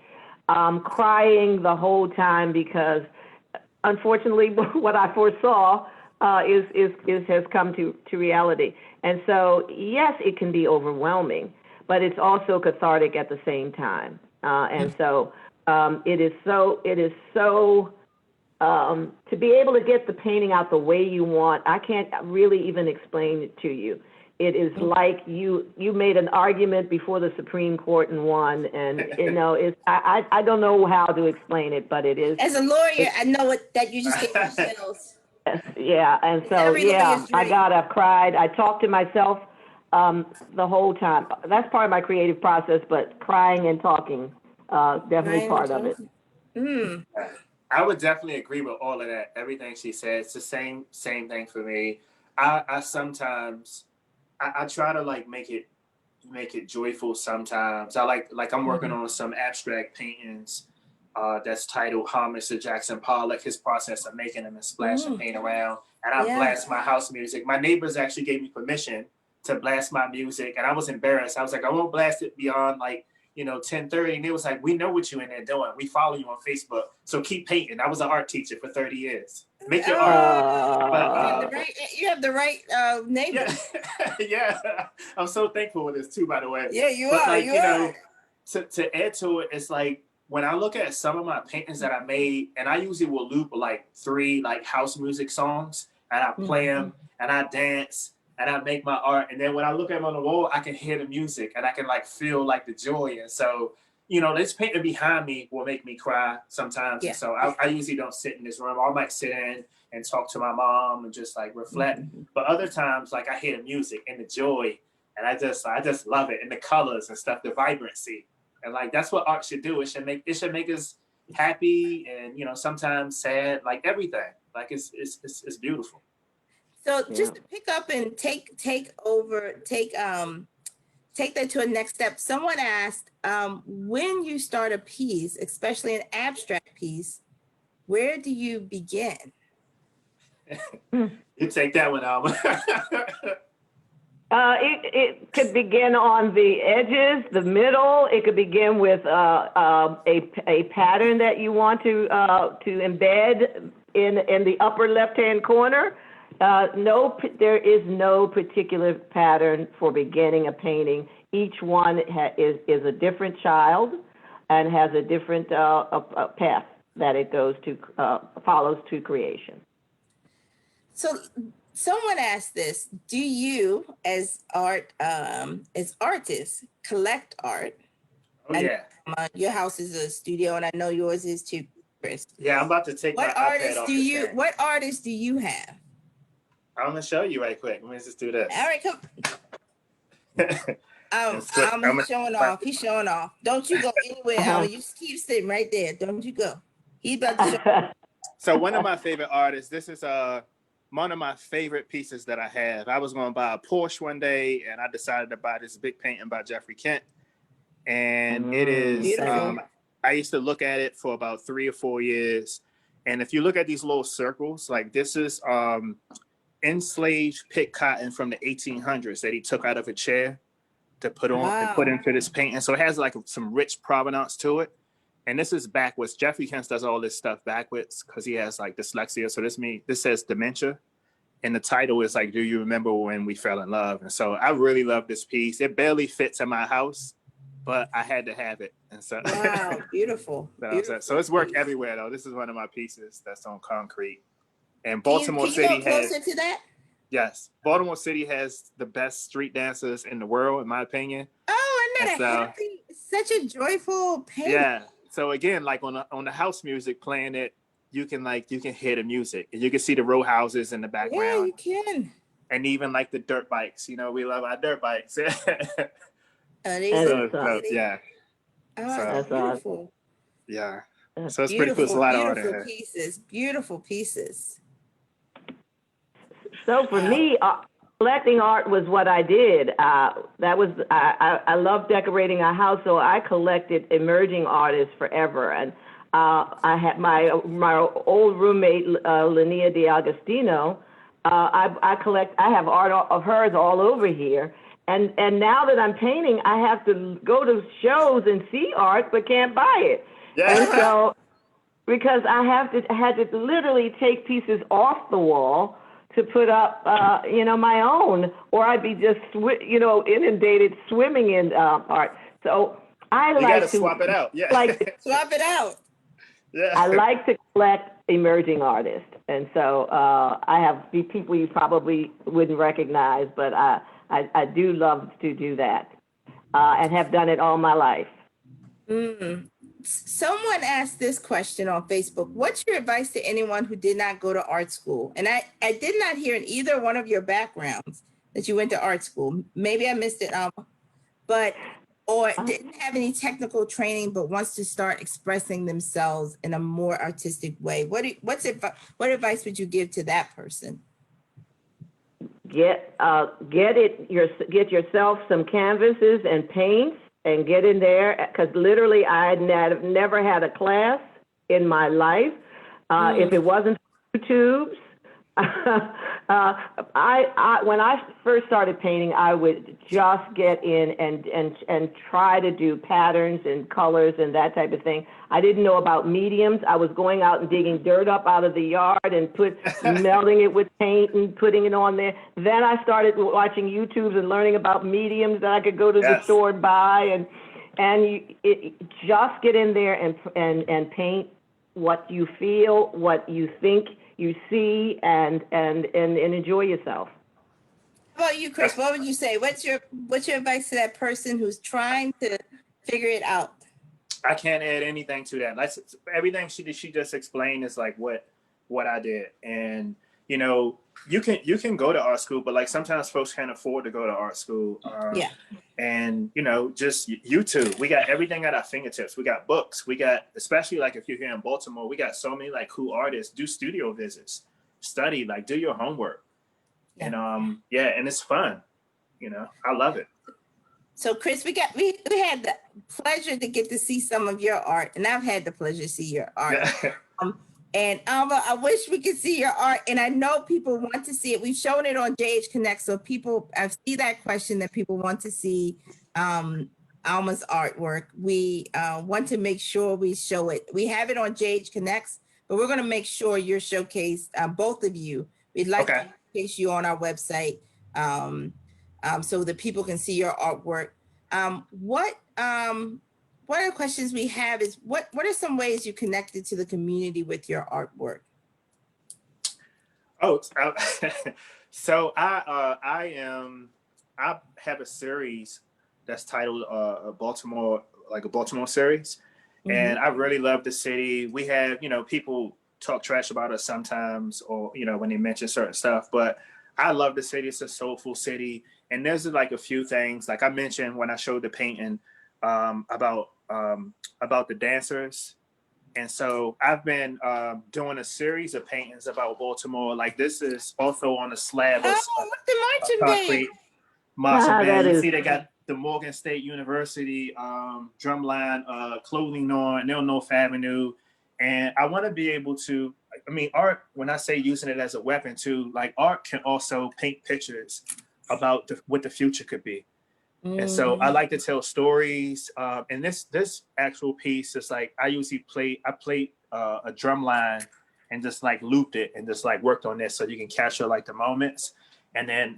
Speaker 3: crying the whole time because, unfortunately, what I foresaw has come to reality. And so, yes, it can be overwhelming, but it's also cathartic at the same time. And so it is so to be able to get the painting out the way you want. I can't really even explain it to you. It is like you made an argument before the Supreme Court and won, and you know, I don't know how to explain it, but it is.
Speaker 1: As a lawyer, I know that you just gave yourselves.
Speaker 3: Yeah, and so I've cried. I talked to myself the whole time. That's part of my creative process, but crying and talking, definitely part of it.
Speaker 2: I would definitely agree with all of that. Everything she said, it's the same thing for me. I sometimes I try to like make it joyful sometimes. I like I'm working on some abstract paintings that's titled Homage to Jackson Pollock, his process of making them and splashing paint around. And I blast my house music. My neighbors actually gave me permission to blast my music, and I was embarrassed. I was like, I won't blast it beyond like, 10:30. And it was like, we know what you in there doing. We follow you on Facebook. So keep painting. I was an art teacher for 30 years. Make your art. But,
Speaker 1: you have the right neighbor.
Speaker 2: Yeah. I'm so thankful for this too, by the way.
Speaker 1: Yeah, you
Speaker 2: but
Speaker 1: are.
Speaker 2: Like,
Speaker 1: you are.
Speaker 2: To add to it, it's like when I look at some of my paintings that I made, and I usually will loop like 3 like house music songs, and I play them, and I dance, and I make my art. And then when I look at them on the wall, I can hear the music, and I can like feel like the joy. And so, this painting behind me will make me cry sometimes. Yeah. And so I usually don't sit in this room. I might sit in and talk to my mom and just like reflect. But other times, like I hear the music and the joy, and I just love it, and the colors and stuff, the vibrancy. And like that's what art should do. It should make us happy and sometimes sad, like everything. Like it's beautiful.
Speaker 1: So just to pick up and take that to a next step. Someone asked, when you start a piece, especially an abstract piece, where do you begin?
Speaker 2: You take that one, Alma.
Speaker 3: It could begin on the edges, the middle. It could begin with a pattern that you want to embed in the upper left-hand corner. There is no particular pattern for beginning a painting. Each one is a different child and has a different path that it goes to follows to creation.
Speaker 1: So someone asked this: do you, as artists, collect art?
Speaker 2: Oh, yeah.
Speaker 1: Your house is a studio, and I know yours is too, Chris.
Speaker 2: Yeah, I'm about to take my iPad off the stand.
Speaker 1: What artists do you have?
Speaker 2: I'm gonna show you right quick. Let me just do this.
Speaker 1: All right, come. He's showing off. He's showing off. Don't you go anywhere, Alma. You just keep sitting right there. Don't you go. He's about to show.
Speaker 2: So one of my favorite artists. This is one of my favorite pieces that I have. I was going to buy a Porsche one day, and I decided to buy this big painting by Jeffrey Kent. And it is, I used to look at it for about 3 or 4 years. And if you look at these little circles, like this is enslaved pick cotton from the 1800s that he took out of a chair to put on and put into this painting. So it has like some rich provenance to it. And this is backwards. Jeffrey Kent does all this stuff backwards because he has like dyslexia. So this says dementia. And the title is like, do you remember when we fell in love? And so I really love this piece. It barely fits in my house, but I had to have it. And so
Speaker 1: wow, beautiful.
Speaker 2: So it's work everywhere though. This is one of my pieces that's on concrete. And Baltimore City has
Speaker 1: closer to that?
Speaker 2: Yes. Baltimore City has the best street dancers in the world, in my opinion.
Speaker 1: Oh, isn't that happy? Such a joyful painting.
Speaker 2: Yeah. So again, like on the house music playing it, you can hear the music and you can see the row houses in the background.
Speaker 1: Yeah, you can.
Speaker 2: And even like the dirt bikes, we love our dirt bikes.
Speaker 1: Yeah. Oh, that's beautiful.
Speaker 2: Yeah. So it's pretty cool. It's a lot of art in there.
Speaker 1: Beautiful pieces.
Speaker 3: So for me, collecting art was what I did. I love decorating a house, so I collected emerging artists forever. And I had my old roommate, Linnea DiAgostino. I have art of hers all over here. And now that I'm painting, I have to go to shows and see art, but can't buy it. Yeah. And so, because I had to literally take pieces off the wall to put up, my own, or I'd be just, inundated swimming in art. So I like to
Speaker 2: swap it out. Yeah.
Speaker 1: Swap it out.
Speaker 2: Yeah.
Speaker 3: I like to collect emerging artists. And so I have people you probably wouldn't recognize, but I do love to do that and have done it all my life.
Speaker 1: Someone asked this question on Facebook: what's your advice to anyone who did not go to art school? And I did not hear in either one of your backgrounds that you went to art school. Maybe I missed it, or didn't have any technical training, but wants to start expressing themselves in a more artistic way. What advice would you give to that person?
Speaker 3: Get yourself some canvases and paints and get in there, because literally I had never had a class in my life. If it wasn't YouTube's, when I first started painting, I would just get in and try to do patterns and colors and that type of thing. I didn't know about mediums. I was going out and digging dirt up out of the yard and melting it with paint and putting it on there. Then I started watching YouTubes and learning about mediums that I could go to the store and buy, and just get in there and paint what you feel, what you think you see, and enjoy yourself.
Speaker 1: How about you, Chris? What would you say? What's your advice to that person who's trying to figure it out?
Speaker 2: I can't add anything to that. Everything she just explained is like what I did. And you know, you can go to art school, but like sometimes folks can't afford to go to art school. And you know, just YouTube. We got everything at our fingertips. We got books. We got, especially like if you're here in Baltimore, we got so many like cool artists. Do studio visits, study, like do your homework. And and it's fun. You know, I love it.
Speaker 1: So Chris, we had the pleasure to get to see some of your art, and I've had the pleasure to see your art. And Alma, I wish we could see your art, and I know people want to see it. We've shown it on JH Connect, so I see that question that people want to see Alma's artwork. We want to make sure we show it. We have it on JH Connects, but we're going to make sure you're showcased, both of you. We'd like to showcase you on our website. So that people can see your artwork. One of the questions we have is what are some ways you connected to the community with your artwork?
Speaker 2: So I have a series that's titled Baltimore, like a Baltimore series. And I really love the city. We have, you know, people talk trash about us sometimes, or, you know, when they mention certain stuff, but I love the city. It's a soulful city. And there's like a few things, like I mentioned when I showed the painting about the dancers. And so I've been doing a series of paintings about Baltimore. Like this is also on a slab of
Speaker 1: the marching
Speaker 2: concrete. Marching band. You see they got the Morgan State University drumline clothing on, they'll North Avenue. And I want to be able to, I mean, art, when I say using it as a weapon too, like art can also paint pictures about what the future could be. And so I like to tell stories. And this actual piece is like, I played a drum line and just like looped it and just like worked on this so you can capture like the moments. And then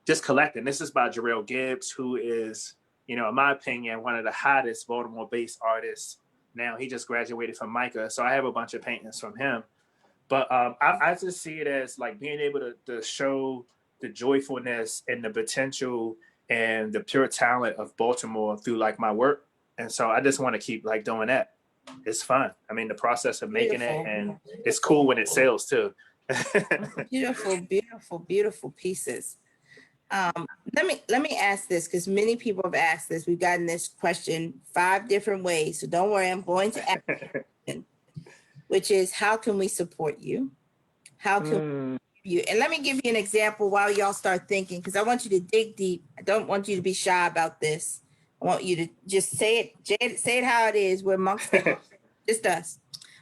Speaker 2: just collecting. This is by Jarrell Gibbs, who is, you know, in my opinion, one of the hottest Baltimore-based artists. Now he just graduated from Micah. So I have a bunch of paintings from him. But I just see it as like being able to show the joyfulness and the potential and the pure talent of Baltimore through like my work. And so I just want to keep like doing that. It's fun. I mean, the process of making it, and it's cool when it sells too.
Speaker 1: Beautiful, beautiful, beautiful pieces. Let me ask this, because many people have asked this. We've gotten this question 5 different ways. So don't worry, I'm going to ask it, which is, how can we support you? How can you? And let me give you an example while y'all start thinking, because I want you to dig deep. I don't want you to be shy about this. I want you to just say it how it is. We're amongst just us.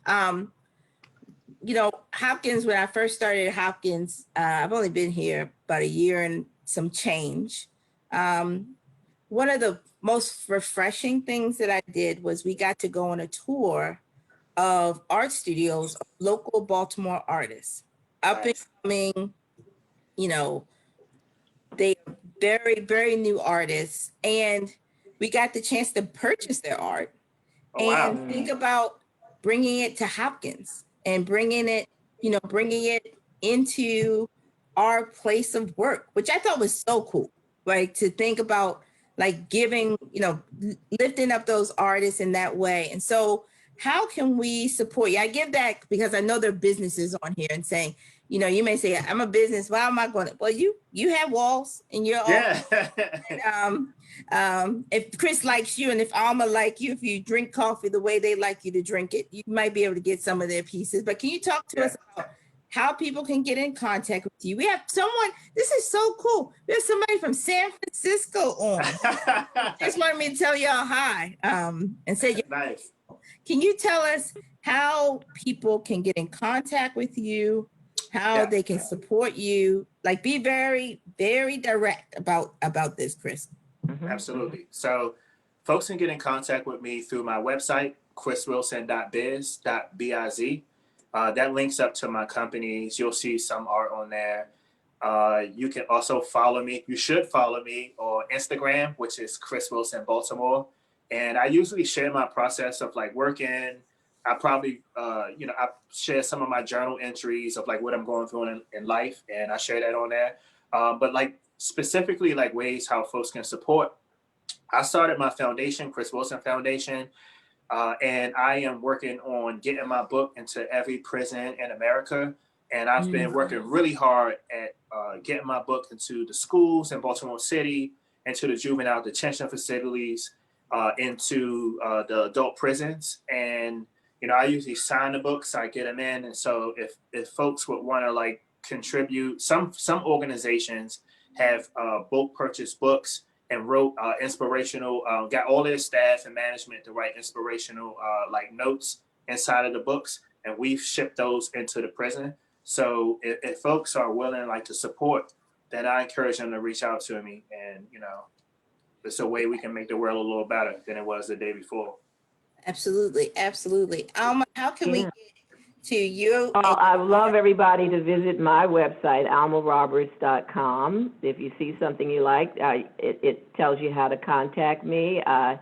Speaker 1: You know, Hopkins, when I first started at Hopkins, I've only been here about a year and some change. One of the most refreshing things that I did was we got to go on a tour of art studios of local Baltimore artists. Up and coming, you know, they are very, very new artists. And we got the chance to purchase their art and think about bringing it to Hopkins and bringing it into our place of work, which I thought was so cool, right? To think about like giving, you know, lifting up those artists in that way. And so how can we support you? I give that because I know there are businesses on here and saying, you know, you may say, I'm a business. Why am I going to? Well, you have walls in your office. If Chris likes you and if Alma like you, if you drink coffee the way they like you to drink it, you might be able to get some of their pieces. But can you talk to us about how people can get in contact with you. We have someone, this is so cool. We have somebody from San Francisco on. Just wanted me to tell y'all hi and say,
Speaker 2: nice.
Speaker 1: Can you tell us how people can get in contact with you, how they can support you? Like, be very, very direct about this, Chris.
Speaker 2: Absolutely. So folks can get in contact with me through my website, chriswilson.biz. That links up to my companies. You'll see some art on there. You can also follow me. You should follow me on Instagram, which is Chris Wilson Baltimore. And I usually share my process of like working. I probably, I share some of my journal entries of like what I'm going through in life, and I share that on there. But like specifically like ways how folks can support. I started my foundation, Chris Wilson Foundation, and I am working on getting my book into every prison in America. And I've been working really hard at getting my book into the schools in Baltimore City, into the juvenile detention facilities, into the adult prisons. And, I usually sign the books, I get them in. And so if folks would want to like contribute, some organizations have bulk purchase books and wrote inspirational, got all their staff and management to write inspirational like notes inside of the books. And we've shipped those into the prison. So if folks are willing like to support, then I encourage them to reach out to me. And, it's a way we can make the world a little better than it was the day before.
Speaker 1: Absolutely. Absolutely. Alma, how can we get to you?
Speaker 3: I would love everybody to visit my website, almaroberts.com. If you see something you like, it tells you how to contact me. I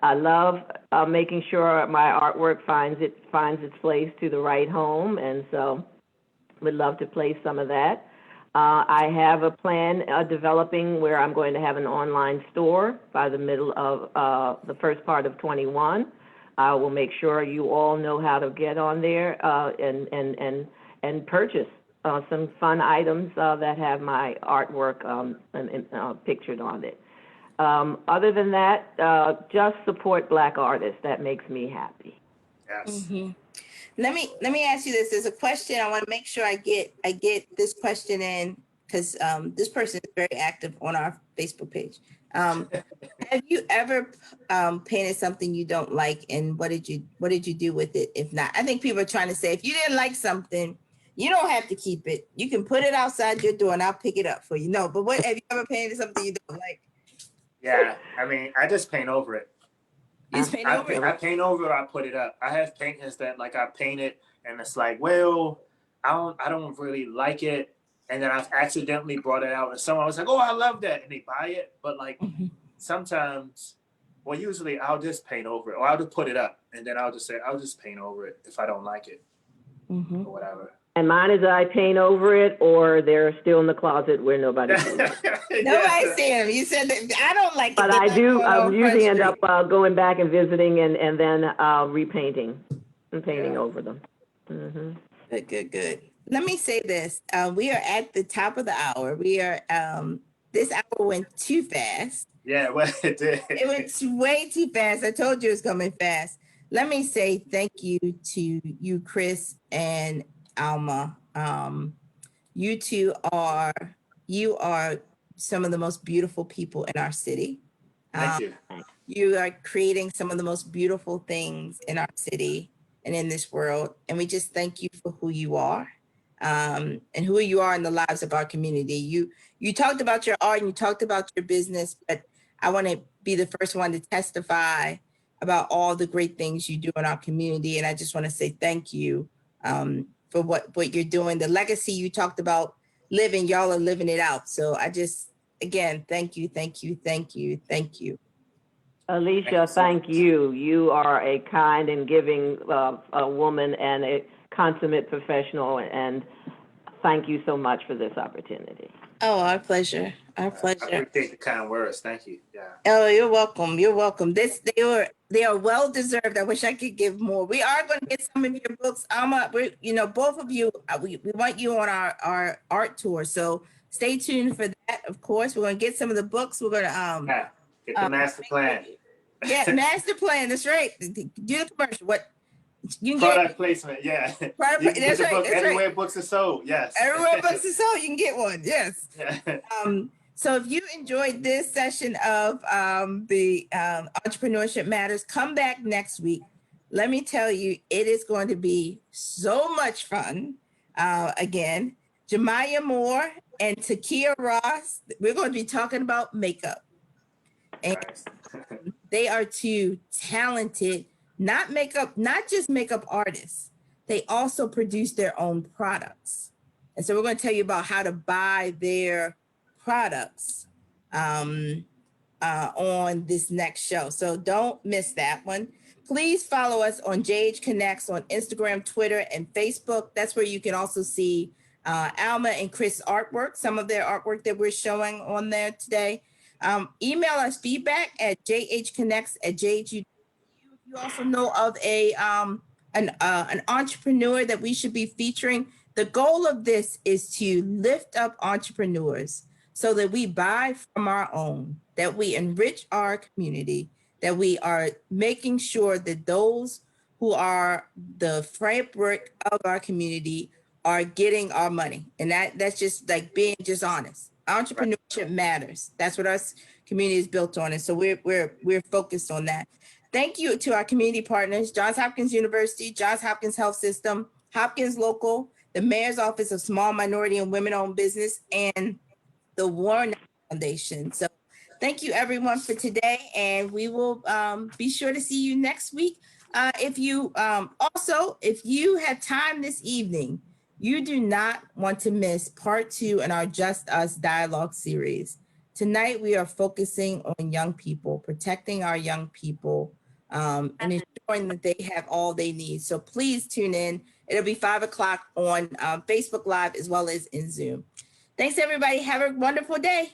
Speaker 3: love making sure my artwork finds its place to the right home, and so would love to place some of that. I have a plan developing where I'm going to have an online store by the middle of the first part of 21. I will make sure you all know how to get on there and purchase some fun items that have my artwork pictured on it. Other than that, just support Black artists. That makes me happy.
Speaker 2: Yes.
Speaker 1: Mm-hmm. Let me ask you this. There's a question. I want to make sure I get this question in, because this person is very active on our Facebook page. Have you ever painted something you don't like, and what did you do with it? If not, I think people are trying to say, if you didn't like something, you don't have to keep it. You can put it outside your door and I'll pick it up for you. No, but what, have you ever painted something you don't like?
Speaker 2: Yeah, I mean, I just paint over it.
Speaker 1: You just paint over it?
Speaker 2: I paint over it, I put it up. I have paintings that like I paint it and it's like, well, I don't really like it. And then I've accidentally brought it out and someone was like, oh, I love that. And they buy it. But like sometimes, well, usually I'll just paint over it, or I'll just put it up. And then I'll just say, I'll just paint over it if I don't like it or whatever.
Speaker 3: And mine is I paint over it, or they're still in the closet where nobody sees them.
Speaker 1: Nobody see them. You said that I don't like it.
Speaker 3: But I do usually end up going back and visiting and then repainting and painting over them.
Speaker 1: Good. Let me say this. We are at the top of the hour. We are, this hour went too fast.
Speaker 2: Yeah, well, it did.
Speaker 1: It went way too fast. I told you it was coming fast. Let me say thank you to you, Chris and Alma. You two are some of the most beautiful people in our city.
Speaker 2: Thank you.
Speaker 1: You are creating some of the most beautiful things in our city and in this world. And we just thank you for who you are, and who you are in the lives of our community. You talked about your art and you talked about your business, but I want to be the first one to testify about all the great things you do in our community. And I just want to say thank you for what you're doing. The legacy you talked about living, y'all are living it out. So I just, again, thank you.
Speaker 3: Alicia, thank you. You are a kind and giving a woman and a consummate professional, and thank you so much for this opportunity.
Speaker 1: Oh, our pleasure.
Speaker 2: I appreciate the kind words. Thank you. Yeah.
Speaker 1: Oh, you're welcome. They are well deserved. I wish I could give more. We are going to get some of your books. Alma, both of you, we want you on our art tour. So stay tuned for that. Of course, we're going to get some of the books. We're going to
Speaker 2: get the master plan.
Speaker 1: Yeah, master plan. That's right. Do the commercial. You can
Speaker 2: Product placement, yeah.
Speaker 1: Product,
Speaker 2: You can get
Speaker 1: that's
Speaker 2: the
Speaker 1: right.
Speaker 2: book
Speaker 1: That's
Speaker 2: everywhere
Speaker 1: right.
Speaker 2: books are sold. Yes.
Speaker 1: Everywhere books are sold, you can get one. Yes.
Speaker 2: Yeah.
Speaker 1: So if you enjoyed this session of the Entrepreneurship Matters, come back next week. Let me tell you, it is going to be so much fun. Again, Jemiah Moore and Takia Ross, we're going to be talking about makeup. And
Speaker 2: Nice.
Speaker 1: they are two talented, not just makeup artists. They also produce their own products. And so we're going to tell you about how to buy their products on this next show. So don't miss that one. Please follow us on JH Connects on Instagram, Twitter, and Facebook. That's where you can also see Alma and Chris' artwork, some of their artwork that we're showing on there today. Email us feedback at jhconnects@jhu. If you also know of an entrepreneur that we should be featuring, the goal of this is to lift up entrepreneurs so that we buy from our own, that we enrich our community, that we are making sure that those who are the fabric of our community are getting our money. And that's just like being just honest. Entrepreneurship matters. That's what our community is built on. And so we're focused on that. Thank you to our community partners, Johns Hopkins University, Johns Hopkins Health System, Hopkins Local, the Mayor's Office of Small Minority and Women-Owned Business, and the Warren Foundation. So thank you everyone for today, and we will be sure to see you next week. If you have time this evening, you do not want to miss part 2 in our Just Us dialogue series. Tonight, we are focusing on young people, protecting our young people, and ensuring that they have all they need. So please tune in. It'll be 5 o'clock on Facebook Live as well as in Zoom. Thanks, everybody. Have a wonderful day.